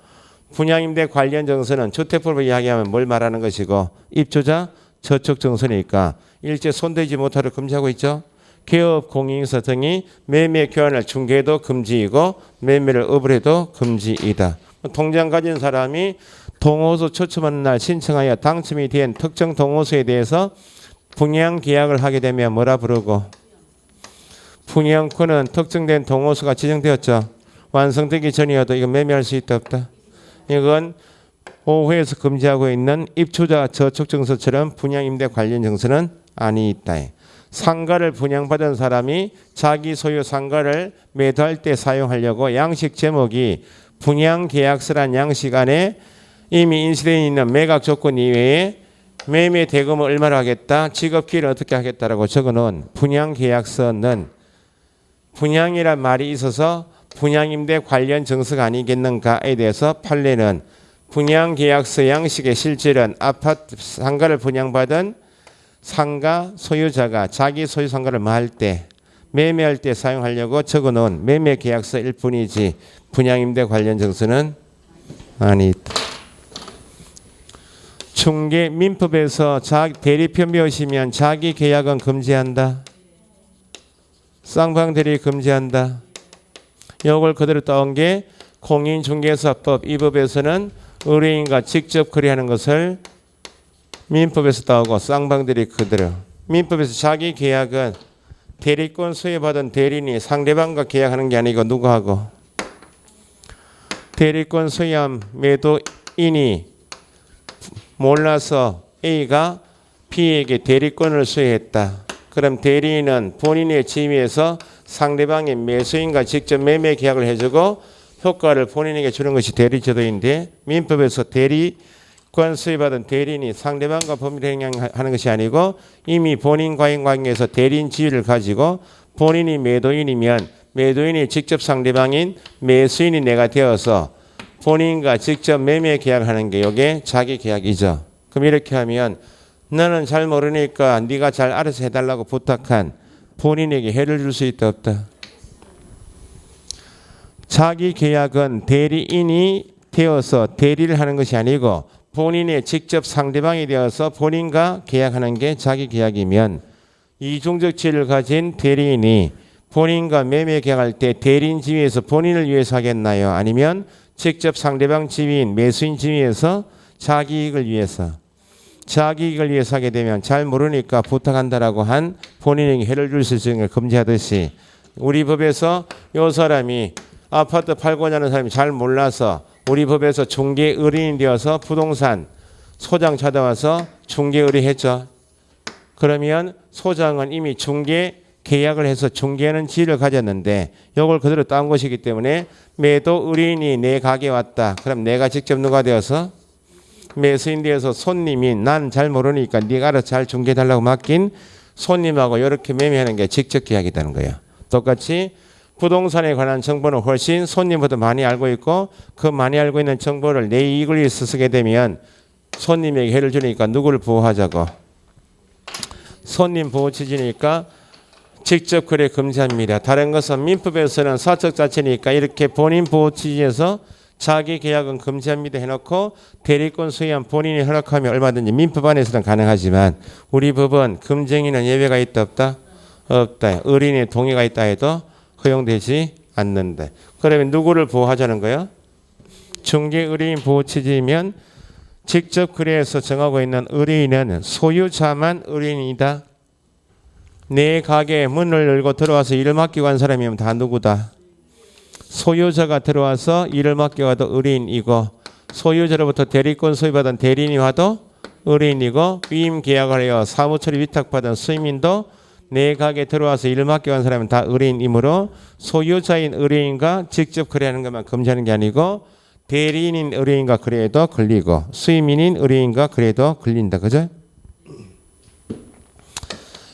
분양 임대 관련 정서는 주택법을 이야기하면 뭘 말하는 것이고 입주자 저축 정서니까 일제 손대지 못하도록 금지하고 있죠. 개업 공인인사 등이 매매 교환을 중개해도 금지이고 매매를 업을 해도 금지이다. 통장 가진 사람이 동호수 추첨하는 날 신청하여 당첨이 된 특정 동호수에 대해서 분양 계약을 하게 되면 뭐라 부르고 분양권은 특정된 동호수가 지정되었죠. 완성되기 전이어도 이거 매매할 수 있다 없다. 이건 5호에서 금지하고 있는 입주자 저축 정서처럼 분양 임대 관련 정서는 아니 있다. 상가를 분양받은 사람이 자기 소유 상가를 매도할 때 사용하려고 양식 제목이 분양계약서란 양식 안에 이미 인쇄되어 있는 매각 조건 이외에 매매 대금을 얼마로 하겠다? 직업기를 어떻게 하겠다라고 적어놓은 분양계약서는 분양이란 말이 있어서 분양임대 관련 정서가 아니겠는가에 대해서 판례는 분양계약서 양식의 실질은 아파트 상가를 분양받은 상가 소유자가 자기 소유 상가를 할 때 매매할 때 사용하려고 적어놓은 매매계약서일 뿐이지 분양임대 관련 정서는 아니다. 중개 민법에서 대리편 배우시면 자기 계약은 금지한다. 쌍방 대리 금지한다. 이걸 그대로 따온 게 공인중개사법 이 법에서는 의뢰인과 직접 거래하는 것을 민법에서 따오고 쌍방 대리 그대로. 민법에서 자기 계약은 대리권 수여받은 대리인이 상대방과 계약하는 게 아니고 누구하고 대리권 수여한 매도인이 몰라서 A가 B에게 대리권을 수여했다. 그럼 대리인은 본인의 지위에서 상대방의 매수인과 직접 매매 계약을 해주고 효과를 본인에게 주는 것이 대리제도인데 민법에서 대리권 수여받은 대리인이 상대방과 법률 행위하는 것이 아니고 이미 본인과의 관계에서 대리인 지위를 가지고 본인이 매도인이면 매도인이 직접 상대방인 매수인이 내가 되어서 본인과 직접 매매 계약하는 게 이게 자기 계약이죠. 그럼 이렇게 하면 너는 잘 모르니까 네가 잘 알아서 해달라고 부탁한 본인에게 해를 줄 수 있다 없다. 자기 계약은 대리인이 되어서 대리를 하는 것이 아니고 본인의 직접 상대방이 되어서 본인과 계약하는 게 자기 계약이면 이중적 지위를 가진 대리인이 본인과 매매 계약할 때 대리인 지위에서 본인을 위해서 하겠나요? 아니면 직접 상대방 지위인 매수인 지위에서 자기 이익을 위해서 하게 되면 잘 모르니까 부탁한다라고 한 본인에게 해를 줄 수 있는 걸 금지하듯이 우리 법에서 이 사람이 아파트 팔고자 하는 사람이 잘 몰라서 우리 법에서 중개 의뢰인이 되어서 부동산 소장 찾아와서 중개 의뢰했죠. 그러면 소장은 이미 중개 계약을 해서 중개하는 지위를 가졌는데 이걸 그대로 따온 것이기 때문에 매도 의뢰인이 내 가게에 왔다. 그럼 내가 직접 누가 되어서 매수인 되어서 손님인 난 잘 모르니까 네가 알아서 잘 중개해달라고 맡긴 손님하고 이렇게 매매하는 게 직접 계약이라는 거예요. 똑같이 부동산에 관한 정보는 훨씬 손님보다 많이 알고 있고 그 많이 알고 있는 정보를 내 이익을 위해서 쓰게 되면 손님에게 해를 주니까 누구를 보호하자고? 손님 보호 취지니까 직접 거래 금지합니다. 다른 것은 민법에서는 사적 자체니까 이렇게 본인 보호 취지에서 자기 계약은 금지합니다 해놓고 대리권 수여한 본인이 허락하면 얼마든지 민법 안에서는 가능하지만 우리 법은 금쟁이는 예외가 있다 없다? 없다. 의뢰인의 동의가 있다 해도 허용되지 않는다. 그러면 누구를 보호하자는 거예요? 중개 의뢰인 보호 취지이면 직접 거래해서 정하고 있는 의뢰인은 소유자만 의뢰인이다. 내 가게에 문을 열고 들어와서 일을 맡기고 한 사람이면 다 누구다? 소유자가 들어와서 일을 맡겨와도 의뢰인이고 소유자로부터 대리권 소유받은 대리인이 와도 의뢰인이고 위임 계약을 하여 사무처리 위탁받은 수임인도 내 가게에 들어와서 일을 맡겨간 사람은 다 의뢰인이므로 소유자인 의뢰인과 직접 거래하는 것만 금지하는 게 아니고 대리인인 의뢰인과 거래해도 걸리고 수임인인 의뢰인과 거래해도 걸린다. 그죠?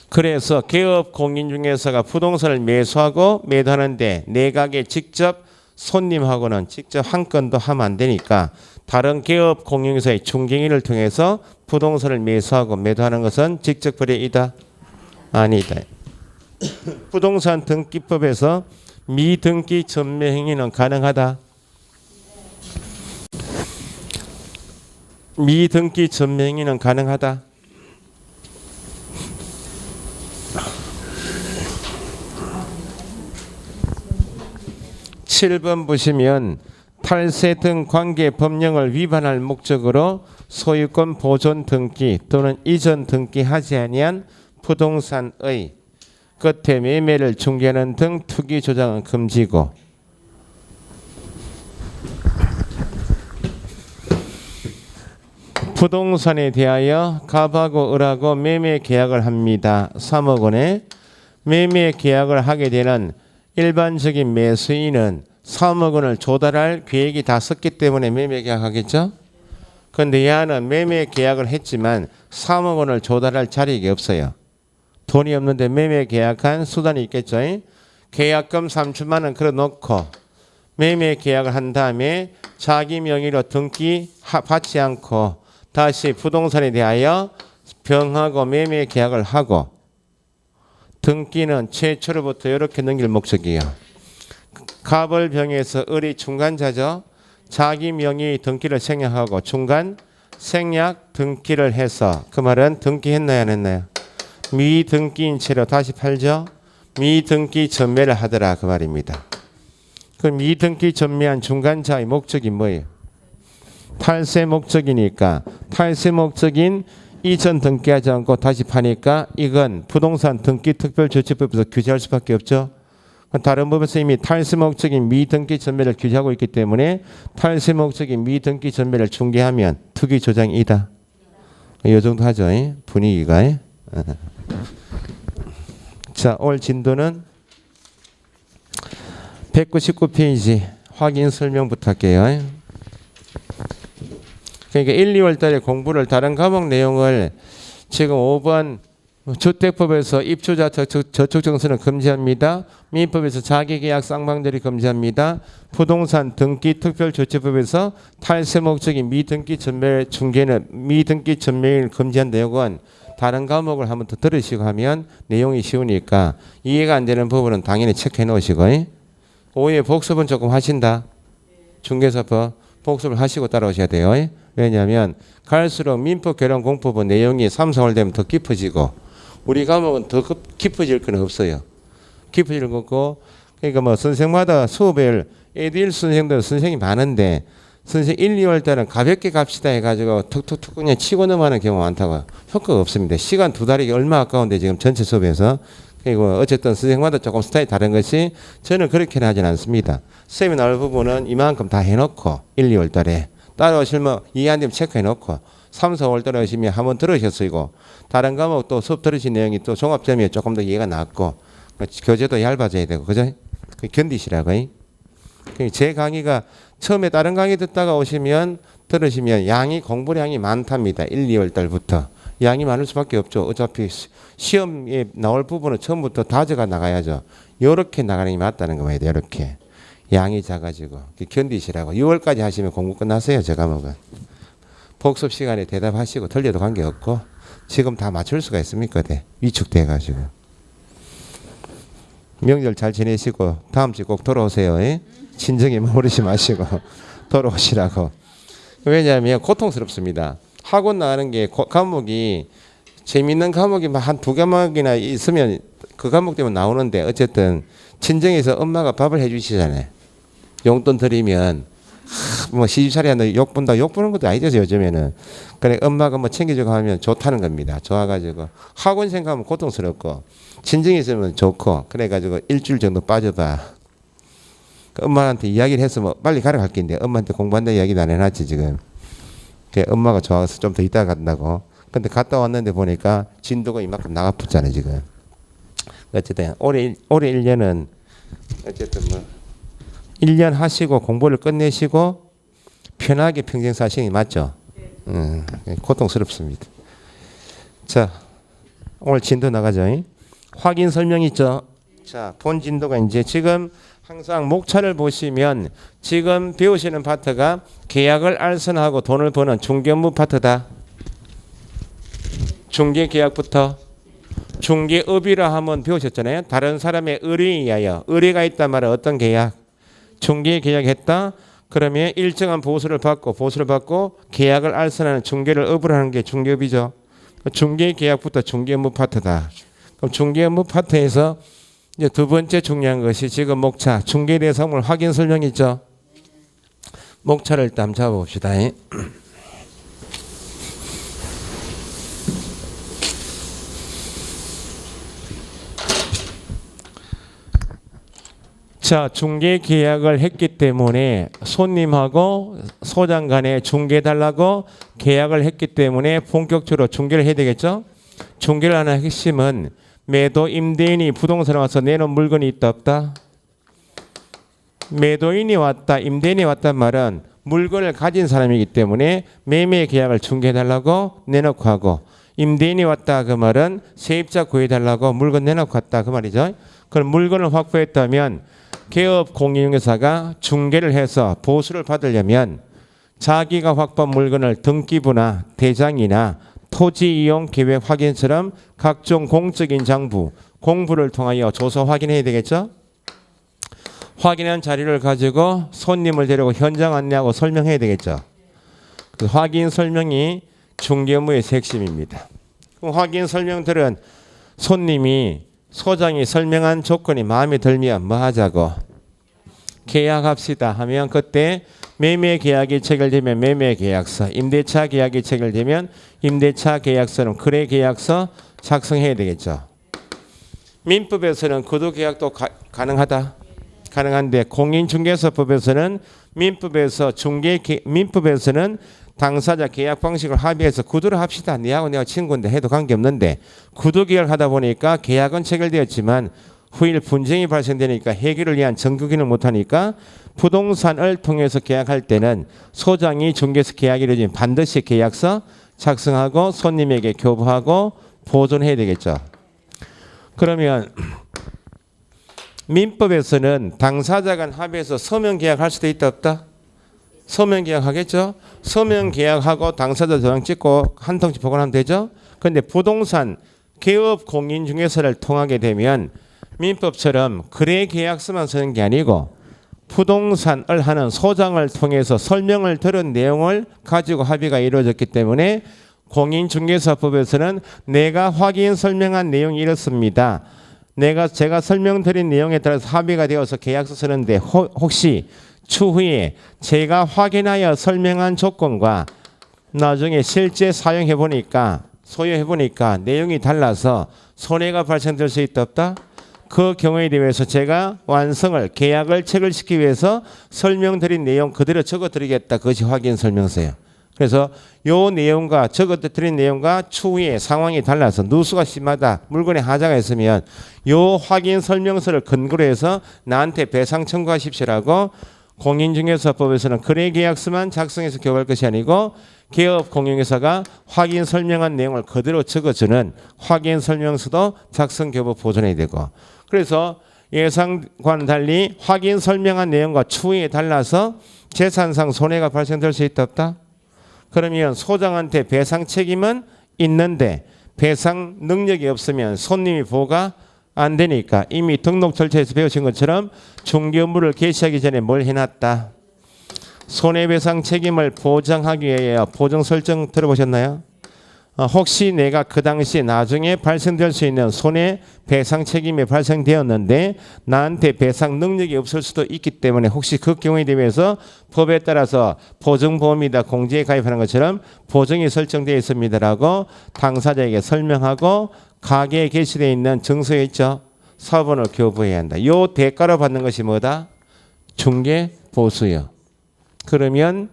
그래서 개업 공인중개사가 부동산을 매수하고 매도하는데 내 가게 직접 손님하고는 직접 한 건도 하면 안 되니까 다른 개업 공인중개사의 중개인을 통해서 부동산을 매수하고 매도하는 것은 직접 거래이다? 아니다. 부동산 등기법에서 미등기 전매 행위는 가능하다. 미등기 전매 행위는 가능하다. 7번 보시면 탈세 등 관계 법령을 위반할 목적으로 소유권 보존 등기 또는 이전 등기하지 아니한 부동산의 끝에 매매를 중개하는 등 투기 조장은 금지고 부동산에 대하여 갑하고 을하고 매매 계약을 합니다. 3억 원에 매매 계약을 하게 되는 일반적인 매수인은 3억 원을 조달할 계획이 다 섰기 때문에 매매 계약하겠죠. 그런데 얘는 매매 계약을 했지만 3억 원을 조달할 자력이 없어요. 돈이 없는데 매매 계약한 수단이 있겠죠. 계약금 3천만 원 걸어놓고 매매 계약을 한 다음에 자기 명의로 등기 받지 않고 다시 부동산에 대하여 병하고 매매 계약을 하고 등기는 최초로부터 이렇게 넘길 목적이에요. 갑을 병에서 을이 중간자죠. 자기 명의 등기를 생략하고 중간 생략 등기를 해서 그 말은 등기했나요 안 했나요? 미등기인 채로 다시 팔죠. 미등기 전매를 하더라 그 말입니다. 그 미등기 전매한 중간자의 목적이 뭐예요? 탈세 목적이니까 탈세 목적인 이전 등기하지 않고 다시 파니까 이건 부동산 등기특별조치법에서 규제할 수밖에 없죠. 다른 법에서 이미 탈세 목적인 미등기 전매를 규제하고 있기 때문에 탈세 목적인 미등기 전매를 중개하면 투기 조장이다. 이 정도 하죠. 분위기가. 자, 올 진도는 199페이지 확인 설명부터 할게요. 그러니까 1, 2월 달에 공부를 다른 과목 내용을 지금 5번 주택법에서 입주자 저축정수는 금지합니다. 민법에서 자기계약 쌍방들이 금지합니다. 부동산 등기특별조치법에서 탈세 목적인 미등기 전매 중개는 미등기 전매를 금지한 내용은 다른 과목을 한번 더 들으시고 하면 내용이 쉬우니까 이해가 안 되는 부분은 당연히 체크해 놓으시고 오해 복습은 조금 하신다. 중개사법 복습을 하시고 따라오셔야 돼요. 왜냐하면 갈수록 민법 개론 공법은 내용이 3, 4월 되면 더 깊어지고 우리 과목은 더 깊어질 건 없어요. 깊어질 거고 그러니까 뭐 선생마다 수업을 애들 선생들 선생이 많은데 선생 1, 2월 달은 가볍게 갑시다 해가지고 툭툭툭 그냥 치고 넘어가는 경우가 많다고 효과가 없습니다. 시간 2달이 얼마 아까운데 지금 전체 수업에서 그리고 어쨌든 선생마다 조금 스타일이 다른 것이 저는 그렇게는 하진 않습니다. 쌤이 나올 부분은 이만큼 다 해놓고 1, 2월 달에 따라오시면 이해 안 되면 체크해놓고 3, 4월 달에 오시면 한번 들으셨으고 다른 과목 또 수업 들으신 내용이 또 종합점이 조금 더 이해가 났고 교재도 얇아져야 되고 그죠? 견디시라고. 제 강의가 처음에 다른 강의 듣다가 오시면 들으시면 양이 공부량이 많답니다. 1, 2월 달부터 양이 많을 수밖에 없죠. 어차피 시험에 나올 부분은 처음부터 다져가 나가야죠. 이렇게 나가는 게 맞다는 거 봐야 돼요. 이렇게 양이 작아지고 견디시라고. 6월까지 하시면 공부 끝나세요. 저 과목은 복습 시간에 대답하시고 틀려도 관계없고 지금 다 맞출 수가 있습니까? 위축돼가지고 명절 잘 지내시고 다음 주 꼭 돌아오세요. 친정에 머무르지 마시고 돌아오시라고. 왜냐하면 고통스럽습니다. 학원 나가는 게 과목이 재밌는 과목이 한 2과목이나 있으면 그 과목 때문에 나오는데 어쨌든 친정에서 엄마가 밥을 해주시잖아요. 용돈 드리면 뭐 시집살이 한다 욕 본다 욕 보는 것도 아니죠 요즘에는. 그래 엄마가 뭐 챙겨주고 하면 좋다는 겁니다. 좋아가지고 학원 생각하면 고통스럽고 친정에 있으면 좋고 그래가지고 일주일 정도 빠져봐. 엄마한테 이야기를 해서 뭐 빨리 가러 갈게 인데 엄마한테 공부한다 이야기도 안 해놨지 지금. 엄마가 좋아서 좀 더 이따가 간다고. 근데 갔다 왔는데 보니까 진도가 이만큼 나가붙잖아요 지금. 어쨌든 올해 1년은 어쨌든 뭐 1년 하시고 공부를 끝내시고 편하게 평생 사시는 게 맞죠? 고통스럽습니다. 자, 오늘 진도 나가죠. 확인 설명 있죠? 자, 본 진도가 이제 지금 항상 목차를 보시면 지금 배우시는 파트가 계약을 알선하고 돈을 버는 중개업무 파트다. 중개계약부터 중개업이라 하면 배우셨잖아요. 다른 사람의 의뢰에 의하여 의뢰가 있단 말은 어떤 계약? 중개계약했다. 그러면 일정한 보수를 받고 계약을 알선하는 중개를 업을 하는 게 중개업이죠. 중개계약부터 중개업무 파트다. 그럼 중개업무 파트에서 이제 두 번째 중요한 것이 지금 목차 중개대상물 확인 설명 있죠. 목차를 일단 잡아봅시다. 자, 중개 계약을 했기 때문에 손님하고 소장 간에 중개 달라고 계약을 했기 때문에 본격적으로 중개를 해야 되겠죠. 중개를 하는 핵심은 매도 임대인이 부동산에 와서 내놓은 물건이 있다 없다. 매도인이 왔다 임대인이 왔단 말은 물건을 가진 사람이기 때문에 매매 계약을 중개해달라고 내놓고 하고, 임대인이 왔다 그 말은 세입자 구해달라고 물건 내놓고 갔다 그 말이죠. 그럼 물건을 확보했다면 개업 공인중개사가 중개를 해서 보수를 받으려면 자기가 확보한 물건을 등기부나 대장이나 토지 이용 계획 확인처럼 각종 공적인 장부, 공부를 통하여 조사 확인해야 되겠죠. 확인한 자료를 가지고 손님을 데리고 현장 안내하고 설명해야 되겠죠. 그 확인 설명이 중개 업무의 핵심입니다. 그럼 확인 설명들은 손님이 소장이 설명한 조건이 마음에 들면 뭐 하자고? 계약합시다 하면 그때 매매 계약이 체결되면 매매 계약서, 임대차 계약이 체결되면 임대차 계약서는 거래 계약서 작성해야 되겠죠. 민법에서는 구두 계약도 가능하다. 가능한데 공인중개사법에서는 민법에서는 당사자 계약 방식을 합의해서 구두를 합시다. 니하고 내가 친구인데 해도 관계없는데 구두 계약을 하다 보니까 계약은 체결되었지만 후일 분쟁이 발생되니까 해결을 위한 정규기능을 못하니까 부동산을 통해서 계약할 때는 소장이 중개에서 계약이 이루어지면 반드시 계약서 작성하고 손님에게 교부하고 보존해야 되겠죠. 그러면 민법에서는 당사자 간 합의해서 서면 계약할 수도 있다 없다? 서면 계약하겠죠. 서면 계약하고 당사자 도장 찍고 한 통씩 보관하면 되죠. 그런데 부동산 개업 공인중개사를 통하게 되면 민법처럼 거래 계약서만 쓰는 게 아니고 부동산을 하는 소장을 통해서 설명을 들은 내용을 가지고 합의가 이루어졌기 때문에 공인중개사법에서는 내가 확인 설명한 내용이 이렇습니다. 제가 설명드린 내용에 따라서 합의가 되어서 계약서 쓰는데 혹시 추후에 제가 확인하여 설명한 조건과 나중에 실제 사용해 보니까 소유해 보니까 내용이 달라서 손해가 발생될 수 있다 없다? 그 경우에 대해서 제가 계약을 체결시키기 위해서 설명드린 내용 그대로 적어드리겠다. 그것이 확인 설명서예요. 그래서 요 내용과 적어드린 내용과 추후에 상황이 달라서 누수가 심하다, 물건에 하자가 있으면 요 확인 설명서를 근거로 해서 나한테 배상 청구하십시오라고 공인중개사법에서는 거래계약서만 작성해서 교부할 것이 아니고 개업 공인중개사가 확인 설명한 내용을 그대로 적어주는 확인 설명서도 작성 교부 보존해야 되고, 그래서 예상과는 달리 확인 설명한 내용과 추후에 달라서 재산상 손해가 발생될 수 있다 없다? 그러면 소장한테 배상 책임은 있는데 배상 능력이 없으면 손님이 보호가 안 되니까 이미 등록 절차에서 배우신 것처럼 중개 업무를 개시하기 전에 뭘 해놨다? 손해배상 책임을 보장하기 위해 보정 설정 들어보셨나요? 혹시 내가 그 당시 나중에 발생될 수 있는 손해배상 책임이 발생되었는데 나한테 배상 능력이 없을 수도 있기 때문에 혹시 그 경우에 대해서 법에 따라서 보증보험이다 공제에 가입하는 것처럼 보증이 설정되어 있습니다라고 당사자에게 설명하고 가게에 게시되어 있는 증서에 있죠. 사본을 교부해야 한다. 이 대가로 받는 것이 뭐다? 중개보수요. 그러면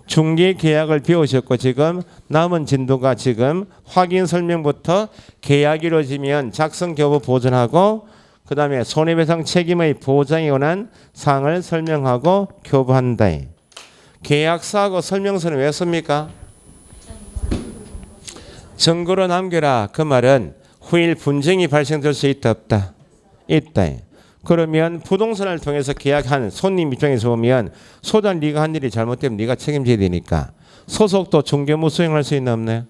중개 계약을 배우셨고 지금 남은 진도가 지금 확인 설명부터 계약이 이루어지면 작성 교부 보존하고 그 다음에 손해배상 책임의 보장에 관한 사항을 설명하고 교부한다. 계약서하고 설명서는 왜 씁니까? 증거로 남겨라. 그 말은 후일 분쟁이 발생될 수 있다 없다? 있다. 그러면 부동산을 통해서 계약한 손님 입장에서 보면 소장 네가 한 일이 잘못되면 네가 책임져야 되니까 소속도 중개무 수행할 수 있나 없나요?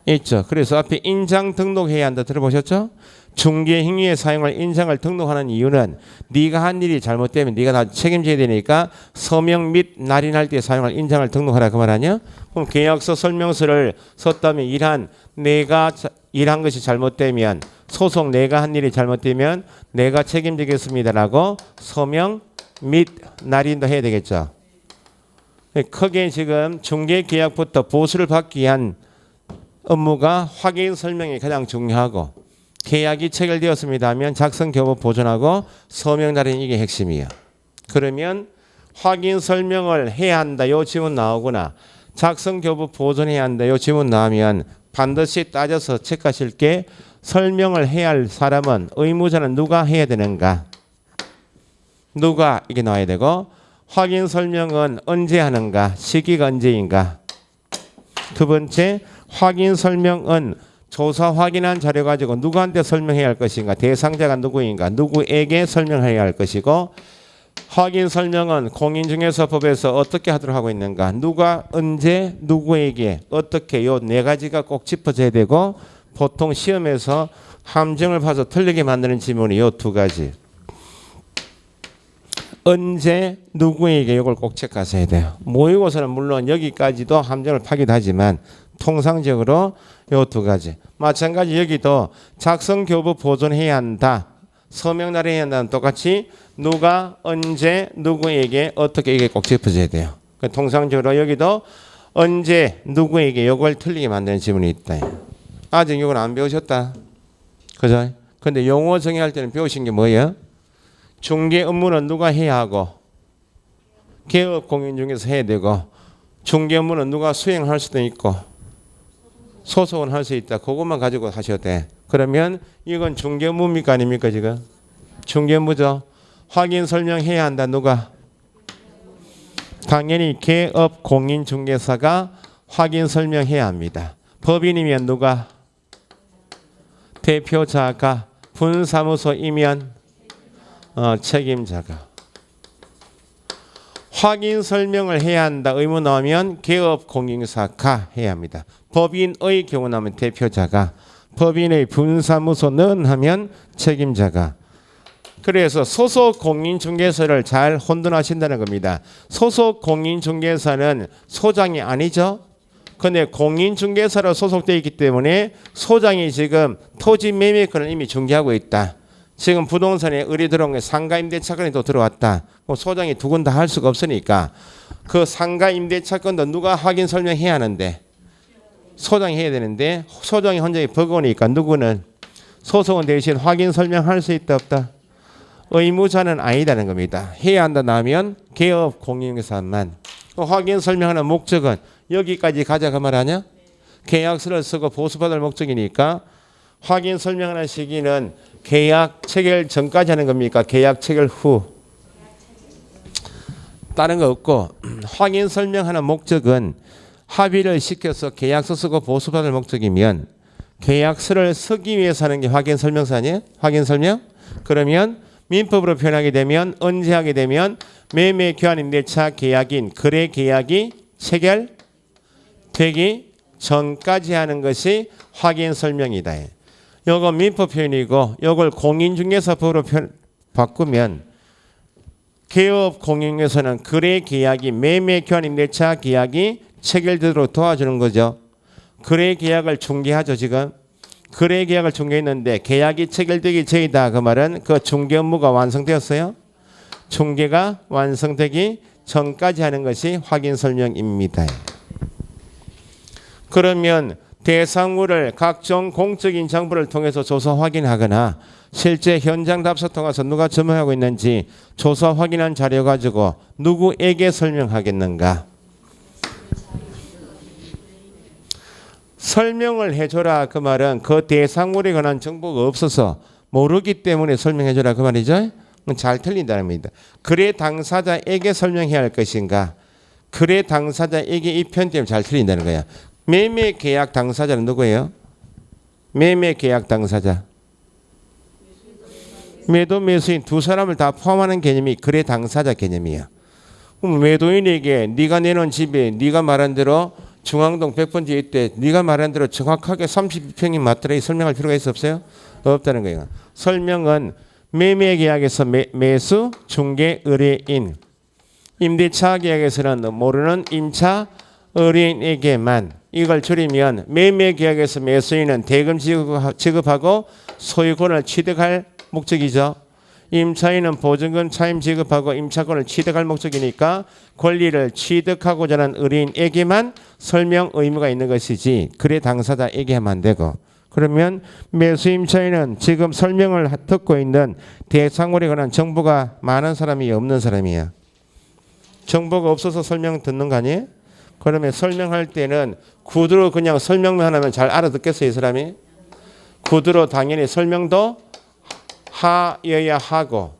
있죠. 그래서 앞에 인장 등록해야 한다 들어보셨죠? 중개 행위에 사용할 인장을 등록하는 이유는 네가 한 일이 잘못되면 네가 다 책임져야 되니까 서명 및 날인할 때 사용할 인장을 등록하라 그 말 아니야? 그럼 계약서 설명서를 썼다면 내가 일한 것이 잘못되면 소속 내가 한 일이 잘못되면 내가 책임지겠습니다라고 서명 및 날인도 해야 되겠죠. 크게 지금 중개계약부터 보수를 받기 위한 업무가 확인 설명이 가장 중요하고 계약이 체결되었습니다 하면 작성 교부 보존하고 서명 날인 이게 핵심이에요. 그러면 확인 설명을 해야 한다 요 지문 나오거나 작성 교부 보존해야 한다 요 지문 나오면 반드시 따져서 체크하실 게 설명을 해야 할 사람은 의무자는 누가 해야 되는가? 누가 이게 나와야 되고 확인 설명은 언제 하는가? 시기가 언제인가? 두 번째, 확인 설명은 조사 확인한 자료 가지고 누구한테 설명해야 할 것인가? 대상자가 누구인가? 누구에게 설명해야 할 것이고, 확인 설명은 공인중개사법에서 어떻게 하도록 하고 있는가? 누가 언제 누구에게 어떻게 요 네 가지가 꼭 짚어져야 되고, 보통 시험에서 함정을 봐서 틀리게 만드는 지문이 요 두 가지. 언제 누구에게 이걸 꼭 체크하셔야 돼요. 모의고사는 물론 여기까지도 함정을 파기도 하지만 통상적으로 요 두 가지. 마찬가지 여기도 작성 교부 보존해야 한다. 서명 날해야 한다는 똑같이 누가 언제 누구에게 어떻게 이게 꼭 짚어져야 돼요. 통상적으로 여기도 언제 누구에게 이걸 틀리게 만드는 지문이 있다. 아직 이건 안 배우셨다. 그죠? 근데 용어 정의할 때는 배우신 게 뭐예요? 중개 업무는 누가 해야 하고 개업 공인중개사 해야 되고 중개 업무는 누가 수행할 수도 있고 소송은 할 수 있다. 그것만 가지고 하셔도 돼. 그러면 이건 중개 업무입니까 아닙니까 지금? 중개 업무죠. 확인 설명해야 한다. 누가? 당연히 개업 공인중개사가 확인 설명해야 합니다. 법인이면 누가? 대표자가. 분사무소이면 책임자가. 확인 설명을 해야 한다. 의무 나오면 개업 공인중개사가 해야 합니다. 법인의 경우 나오면 대표자가. 법인의 분사무소는 하면 책임자가. 그래서 소속 공인중개사를 잘 혼돈하신다는 겁니다. 소속 공인중개사는 소장이 아니죠. 근데 공인중개사로 소속되어 있기 때문에 소장이 지금 토지 매매권을 이미 중개하고 있다. 지금 부동산에 의뢰 들어온 게 상가 임대차권이 또 들어왔다. 소장이 두 군 다 할 수가 없으니까 그 상가 임대차권도 누가 확인 설명해야 하는데 소장이 해야 되는데 소장이 혼자 버거우니까 누구는 소속은 대신 확인 설명할 수 있다 없다? 의무자는 아니다는 겁니다. 해야 한다 나면 개업 공인중개사만. 확인 설명하는 목적은 여기까지 가자 그 말 아니야? 계약서를 쓰고 보수받을 목적이니까 확인 설명하는 시기는 계약 체결 전까지 하는 겁니까? 계약 체결 후? 다른 거 없고 확인 설명하는 목적은 합의를 시켜서 계약서 쓰고 보수받을 목적이면 계약서를 쓰기 위해서 하는 게 확인 설명서 아니에요? 확인 설명? 그러면 민법으로 표현하게 되면 언제 하게 되면 매매 교환 임대차 계약인 거래 계약이 체결되기 전까지 하는 것이 확인 설명이다. 요거 민법 표현이고 요걸 공인중개사법으로 바꾸면 개업 공인중개사는 거래 계약이 매매 교환 임대차 계약이 체결되도록 도와주는 거죠. 거래 계약을 중개하죠 지금. 거래 계약을 중개했는데 계약이 체결되기 전이다. 그 말은 그 중개 업무가 완성되었어요. 중개가 완성되기 전까지 하는 것이 확인 설명입니다. 그러면 대상물을 각종 공적인 정보를 통해서 조사 확인하거나 실제 현장 답사 통해서 누가 점유하고 있는지 조사 확인한 자료 가지고 누구에게 설명하겠는가? 설명을 해줘라 그 말은 그 대상물에 관한 정보가 없어서 모르기 때문에 설명해줘라 그 말이죠. 잘 틀린다는 겁니다. 거래 당사자에게 설명해야 할 것인가? 거래 당사자에게 이 편 때문에 잘 틀린다는 거야. 매매 계약 당사자는 누구예요? 매매 계약 당사자. 매도 매수인 두 사람을 다 포함하는 개념이 거래 당사자 개념이야. 그럼 매도인에게 네가 내놓은 집에 네가 말한 대로 중앙동 100번지에 있대. 네가 말한 대로 정확하게 32평이 맞더라. 설명할 필요가 있어 없어요? 없다는 거예요. 설명은 매매 계약에서 매수, 중개, 의뢰인, 임대차 계약에서는 모르는 임차, 의뢰인에게만. 이걸 줄이면 매매 계약에서 매수인은 대금 지급하고 소유권을 취득할 목적이죠. 임차인은 보증금 차임 지급하고 임차권을 취득할 목적이니까 권리를 취득하고자 하는 의뢰인에게만 설명 의무가 있는 것이지 거래 당사자에게 하면 안 되고. 그러면 매수 임차인은 지금 설명을 듣고 있는 대상물에 관한 정보가 많은 사람이 없는 사람이야. 정보가 없어서 설명 듣는 거 아니에요? 그러면 설명할 때는 구두로 그냥 설명만 하면 잘 알아듣겠어요 이 사람이? 구두로 당연히 설명도 하여야 하고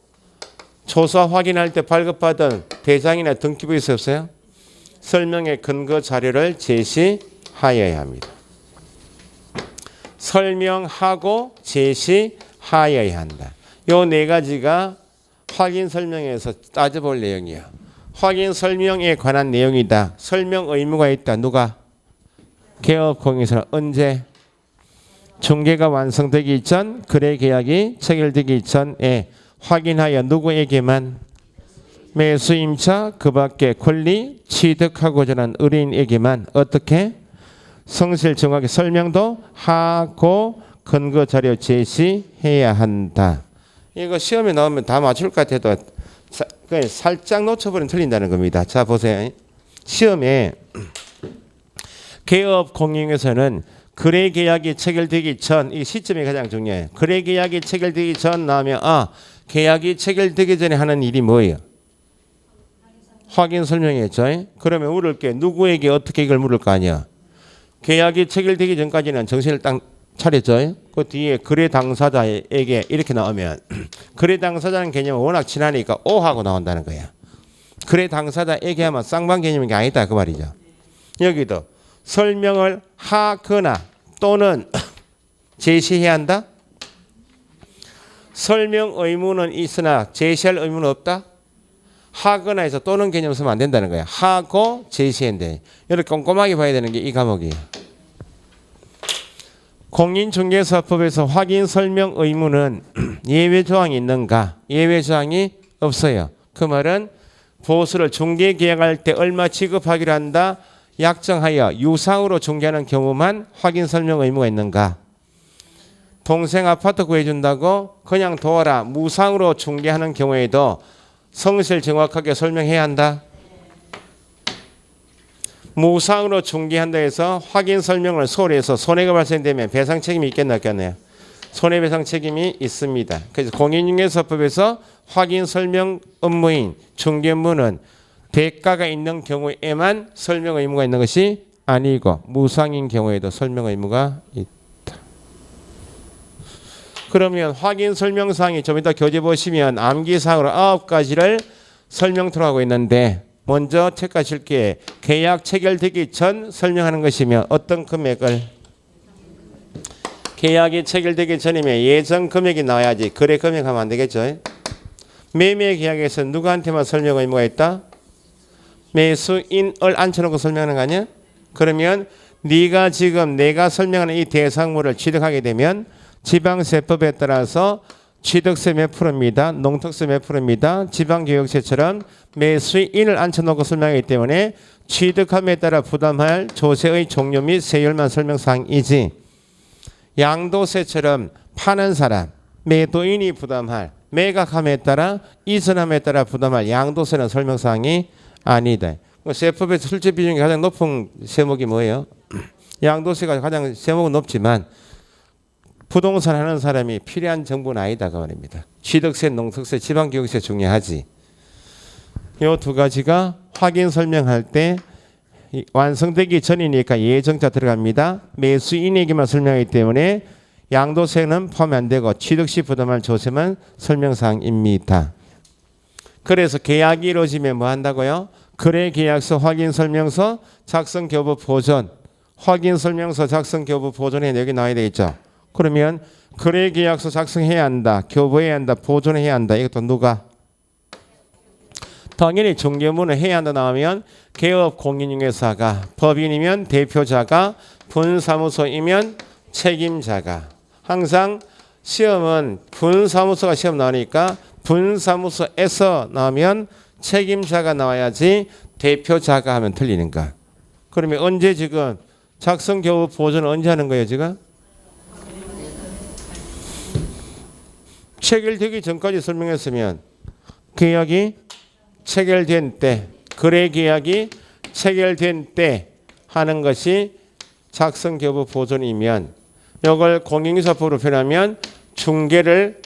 조사 확인할 때 발급받은 대장이나 등기부 있었어요? 설명의 근거 자료를 제시하여야 합니다. 설명하고 제시하여야 한다. 요 네 가지가 확인 설명에서 따져볼 내용이야. 확인 설명에 관한 내용이다. 설명 의무가 있다. 누가? 개업 공인사는 언제? 중개가 완성되기 전, 거래 계약이 체결되기 전에 확인하여 누구에게만? 매수임차 그 밖에 권리 취득하고자 하는 의뢰인에게만 어떻게? 성실 정확히 설명도 하고 근거 자료 제시해야 한다. 이거 시험에 나오면 다 맞출 것 같아도 살짝 놓쳐버리면 틀린다는 겁니다. 자 보세요. 시험에 개업 공인에서는 거래 계약이 체결되기 전, 이 시점이 가장 중요해요. 거래 계약이 체결되기 전 나오면 계약이 체결되기 전에 하는 일이 뭐예요? 확인 설명했죠. 그러면 물을 게 누구에게 어떻게 이걸 물을 거 아니야. 계약이 체결되기 전까지는 정신을 딱 차렸죠. 그 뒤에 거래 당사자에게 이렇게 나오면 거래 당사자는 개념은 워낙 친하니까 오하고 나온다는 거야. 거래 당사자에게 하면 쌍방 개념인 게 아니다 그 말이죠. 여기도 설명을 하거나 또는 제시해야 한다. 설명 의무는 있으나 제시할 의무는 없다. 하거나 해서 또는 개념 쓰면 안 된다는 거야. 하고 제시해야 돼. 이렇게 꼼꼼하게 봐야 되는 게 이 과목이에요. 공인중개사법에서 확인 설명 의무는 예외 조항이 있는가? 예외 조항이 없어요. 그 말은 보수를 중개 계약할 때 얼마 지급하기로 한다. 약정하여 유상으로 중개하는 경우만 확인 설명 의무가 있는가? 동생 아파트 구해준다고 그냥 도와라 무상으로 중개하는 경우에도 성실 정확하게 설명해야 한다. 무상으로 중개한다 해서 확인 설명을 소홀히 해서 손해가 발생되면 배상 책임이 있겠나 없겠나요? 손해배상 책임이 있습니다. 그래서 공인중개사법에서 확인 설명 업무인 중개업무는 대가가 있는 경우에만 설명 의무가 있는 것이 아니고 무상인 경우에도 설명 의무가 있다. 그러면 확인 설명사항이 좀 이따 교재 보시면 암기사항으로 9가지를 설명토록 하고 있는데 먼저 체크하실 게 계약 체결되기 전 설명하는 것이며 어떤 금액을 계약이 체결되기 전이면 예정 금액이 나와야지 거래 금액하면 안 되겠죠. 매매 계약에서 누구한테만 설명 의무가 있다? 매수인을 앉혀놓고 설명하는 거 아니야? 그러면 네가 지금 내가 설명하는 이 대상물을 취득하게 되면 지방세법에 따라서 취득세 몇 프로입니다. 농특세 몇 프로입니다. 지방교육세처럼 매수인을 앉혀놓고 설명하기 때문에 취득함에 따라 부담할 조세의 종류 및 세율만 설명사항이지 양도세처럼 파는 사람, 매도인이 부담할 매각함에 따라 이전함에 따라 부담할 양도세는 설명사항이 아니다. 세법에서 실제 비중이 가장 높은 세목이 뭐예요? 양도세가 가장 세목은 높지만 부동산 하는 사람이 필요한 정보는 아니다 그 말입니다. 취득세, 농특세, 지방교육세 중요하지. 이 두 가지가 확인 설명할 때 완성되기 전이니까 예정자 들어갑니다. 매수인에게만 설명하기 때문에 양도세는 포함 안 되고 취득 시 부담할 조세만 설명사항입니다. 그래서 계약이 이루어지면 뭐 한다고요? 거래계약서 확인설명서 작성교부 보존 확인설명서 작성교부 보존에 여기 나와야 되겠죠. 그러면 거래계약서 작성해야 한다. 교부해야 한다. 보존해야 한다. 이것도 누가? 당연히 중개업무는 해야 한다 나오면 개업 공인중개사가 법인이면 대표자가 분사무소이면 책임자가 항상 시험은 분사무소가 시험 나오니까 분사무소에서 나오면 책임자가 나와야지 대표자가 하면 틀리는가. 그러면 언제 지금 작성교부 보존을 언제 하는 거예요 지금? 체결되기 전까지 설명했으면 계약이 체결된 때 거래계약이 체결된 때 하는 것이 작성교부 보존이면 이걸 공인중개사법으로 표현하면 중개를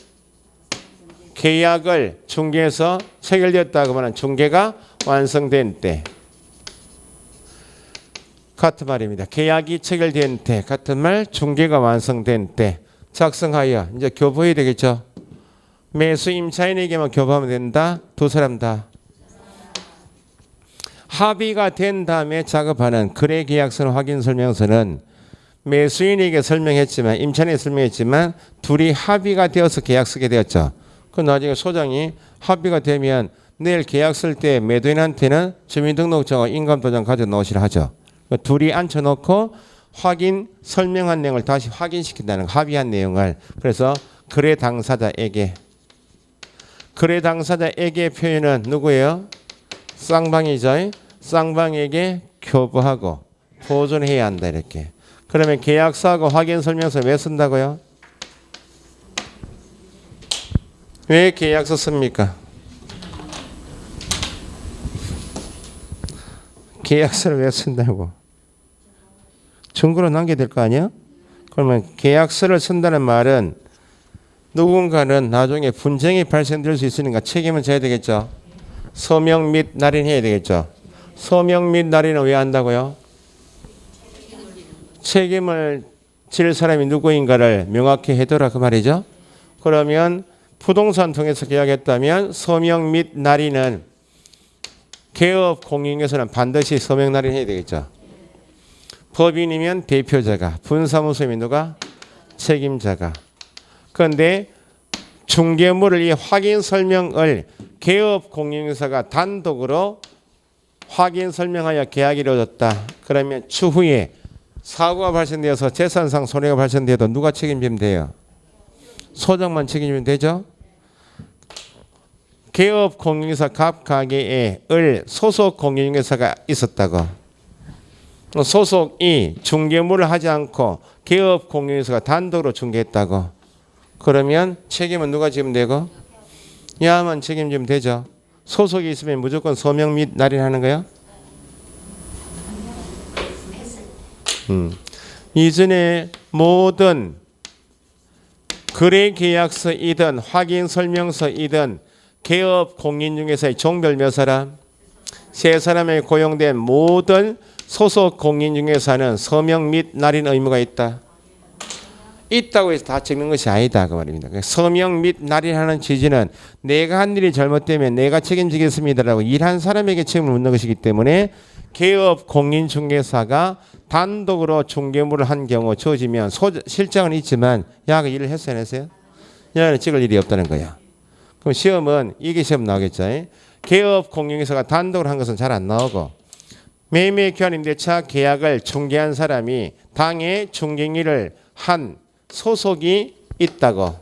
계약을 중개해서 체결되었다고 하면 중개가 완성된 때 같은 말입니다. 계약이 체결된 때 같은 말 중개가 완성된 때 작성하여 이제 교부해야 되겠죠. 매수 임차인에게만 교부하면 된다. 두 사람 다. 합의가 된 다음에 작업하는 거래계약서는 확인설명서는 매수인에게 설명했지만 임차인에게 설명했지만 둘이 합의가 되어서 계약 쓰게 되었죠. 그 나중에 소장이 합의가 되면 내일 계약 쓸 때 매도인한테는 주민등록증과 인감도장 가져 놓으시라 하죠. 둘이 앉혀놓고 확인 설명한 내용을 다시 확인시킨다는 합의한 내용을. 그래서 거래 당사자에게 표현은 누구예요? 쌍방이죠. 쌍방에게 교부하고 보존해야 한다 이렇게. 그러면 계약서하고 확인설명서 왜 쓴다고요? 왜 계약서 씁니까? 계약서를 왜 쓴다고? 증거로 남겨야 될 거 아니야? 그러면 계약서를 쓴다는 말은 누군가는 나중에 분쟁이 발생될 수 있으니까 책임을 져야 되겠죠. 서명 및 날인해야 되겠죠. 서명 및 날인은 왜 한다고요? 책임을 질 사람이 누구인가를 명확히 해둬라 그 말이죠. 그러면 부동산 통해서 계약했다면 서명 및 날인은 개업 공인에서는 반드시 서명 날인해야 되겠죠. 법인이면 대표자가, 분사무소이면 누가? 책임자가. 그런데 중개물을 이 확인 설명을 개업 공인인사가 단독으로 확인 설명하여 계약이 이루어졌다. 그러면 추후에 사고가 발생되어서 재산상 손해가 발생되어도 누가 책임지면 돼요? 소장만 책임지면 되죠. 개업 공인인사 갑 가게에 을 소속 공인인사가 있었다고. 소속이 중개물을 하지 않고 개업 공인인사가 단독으로 중개했다고. 그러면 책임은 누가 지면 되고? 야만 책임지면 되죠. 소속이 있으면 무조건 서명 및 날인하는 거야? 이전에 모든 거래계약서이든 확인설명서이든 개업 공인중개사의 종별 몇 사람? 세 사람에 고용된 모든 소속 공인중개사는 서명 및 날인 의무가 있다. 있다고 해서 다 적는 것이 아니다 그 말입니다. 서명 및 날인하는 취지는 내가 한 일이 잘못되면 내가 책임지겠습니다라고 일한 사람에게 책임을 묻는 것이기 때문에 개업 공인중개사가 단독으로 중개물을 한 경우 주어지면 실장은 있지만 야가 일을 했어요 안 했어요? 야는 찍을 일이 없다는 거야. 그럼 시험은 이게 시험 나오겠죠. 개업 공인중개사가 단독으로 한 것은 잘 안 나오고 매매 교환 임대차 계약을 중개한 사람이 당해 중개일을 한 소속이 있다고.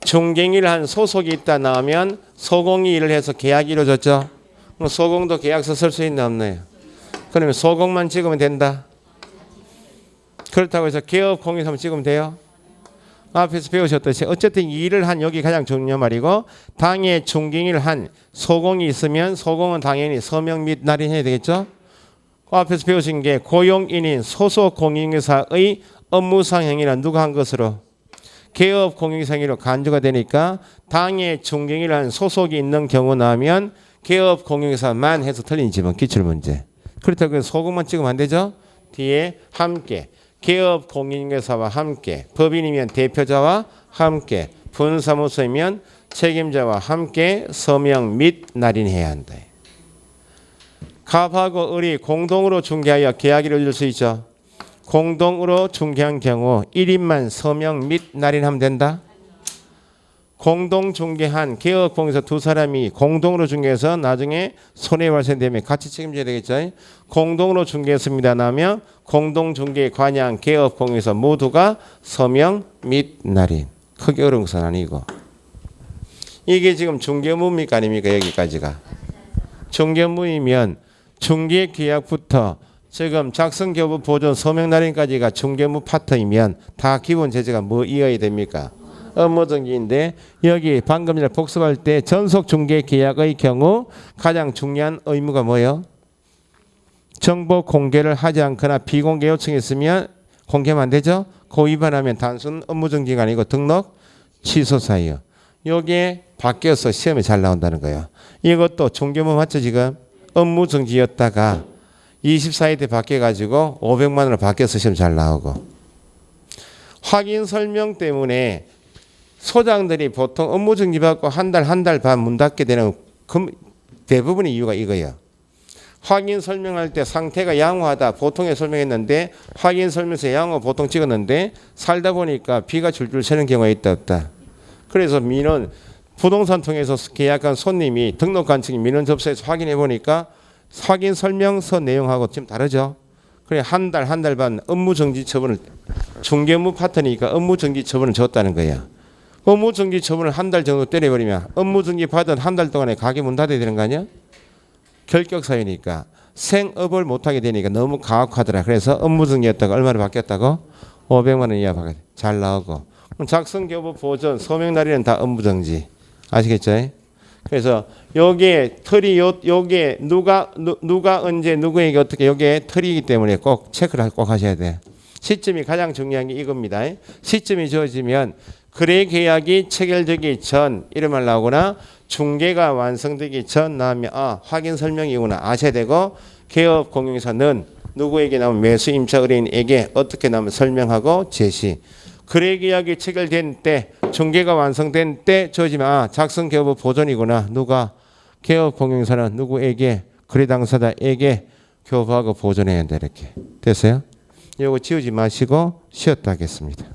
중개일을 한 소속이 있다 나오면 소공이 일을 해서 계약이 이루어졌죠. 그럼 소공도 계약서 쓸 수 있나 없나요? 그러면 소공만 찍으면 된다. 그렇다고 해서 개업 공인사만 찍으면 돼요? 앞에서 배우셨듯이 어쨌든 일을 한 여기 가장 중요한 말이고 당해 중개일을 한 소공이 있으면 소공은 당연히 서명 및 날인해야 되겠죠. 그 앞에서 배우신 게 고용인인 소속 공인중개사의 업무상 행위는 누가 한 것으로? 개업 공인중개사 행위로 간주가 되니까 당해 중개일을 한 소속이 있는 경우 나오면 개업 공인중개사만 해서 틀린 집은 기출문제. 그렇다고 소공만 찍으면 안 되죠. 뒤에 함께 개업 공인중개사와 함께 법인이면 대표자와 함께 분사무소이면 책임자와 함께 서명 및 날인해야 한다. 갑하고 을이 공동으로 중개하여 계약이 이루어질 수 있죠. 공동으로 중개한 경우 1인만 서명 및 날인하면 된다. 공동 중개한 개업 공인사 두 사람이 공동으로 중개해서 나중에 손해 발생되면 같이 책임져야 되겠죠. 공동으로 중개했습니다 나면 공동 중개에 관여한 개업 공인사 모두가 서명 및 날인. 크게 어려운 것은 아니고. 이게 지금 중개무입니까 아닙니까 여기까지가. 중개무이면 중개 계약부터 지금 작성교부 보존 서명 날인까지가 중개무 파트이면 다 기본 제재가 뭐 이어야 됩니까? 업무 등기인데 여기 방금 전에 복습할 때 전속 중개 계약의 경우 가장 중요한 의무가 뭐예요? 정보 공개를 하지 않거나 비공개 요청이 있으면 공개하면 안 되죠? 그 위반하면 단순 업무 등기가 아니고 등록 취소 사유. 요게 바뀌어서 시험에 잘 나온다는 거예요. 이것도 중개무 맞죠 지금? 업무 등기였다가 24일 때 바뀌어가지고 500만 원으로 바뀌어서 시험 잘 나오고 확인 설명 때문에 소장들이 보통 업무 정지 받고 한 달 반 문 닫게 되는 대부분의 이유가 이거예요. 확인 설명할 때 상태가 양호하다 보통에 설명했는데 확인 설명서 양호 보통 찍었는데 살다 보니까 비가 줄줄 새는 경우가 있다 없다. 그래서 민원 부동산 통해서 계약한 손님이 등록한 측이 민원 접수해서 확인해 보니까 확인 설명서 내용하고 좀 다르죠. 그래 한 달 반 업무 정지 처분을 중개 업무 파트니까 업무 정지 처분을 줬다는 거야. 업무 정지 처분을 한 달 정도 때려버리면 업무 정지 받은 한 달 동안에 가게 문 닫아야 되는 거 아니야? 결격 사유니까 생업을 못하게 되니까 너무 가혹하더라. 그래서 업무 정지였다가 얼마나 바뀌었다고? 500만 원 이하 받게 잘 나오고. 그럼 작성 교부 보전 서명 날에는 다 업무 정지. 아시겠죠? 그래서 여기에 틀이 요게 누가 언제 누구에게 어떻게 요게 틀이기 때문에 꼭 체크를 꼭 하셔야 돼. 시점이 가장 중요한 게 이겁니다. 시점이 주어지면 거래 계약이 체결되기 전 이런 말 나오거나 중개가 완성되기 전 나오면 확인 설명이구나 아셔야 되고 개업 공용사는 누구에게 나오면 매수 임차 의뢰인에게 어떻게 나오면 설명하고 제시. 거래 계약이 체결된 때 중개가 완성된 때 주어지면 작성 개업 보존이구나. 누가 개업 공용사는 누구에게 거래 당사자에게 교부하고 보존해야 한다 이렇게 됐어요? 이거 지우지 마시고 쉬었다 하겠습니다.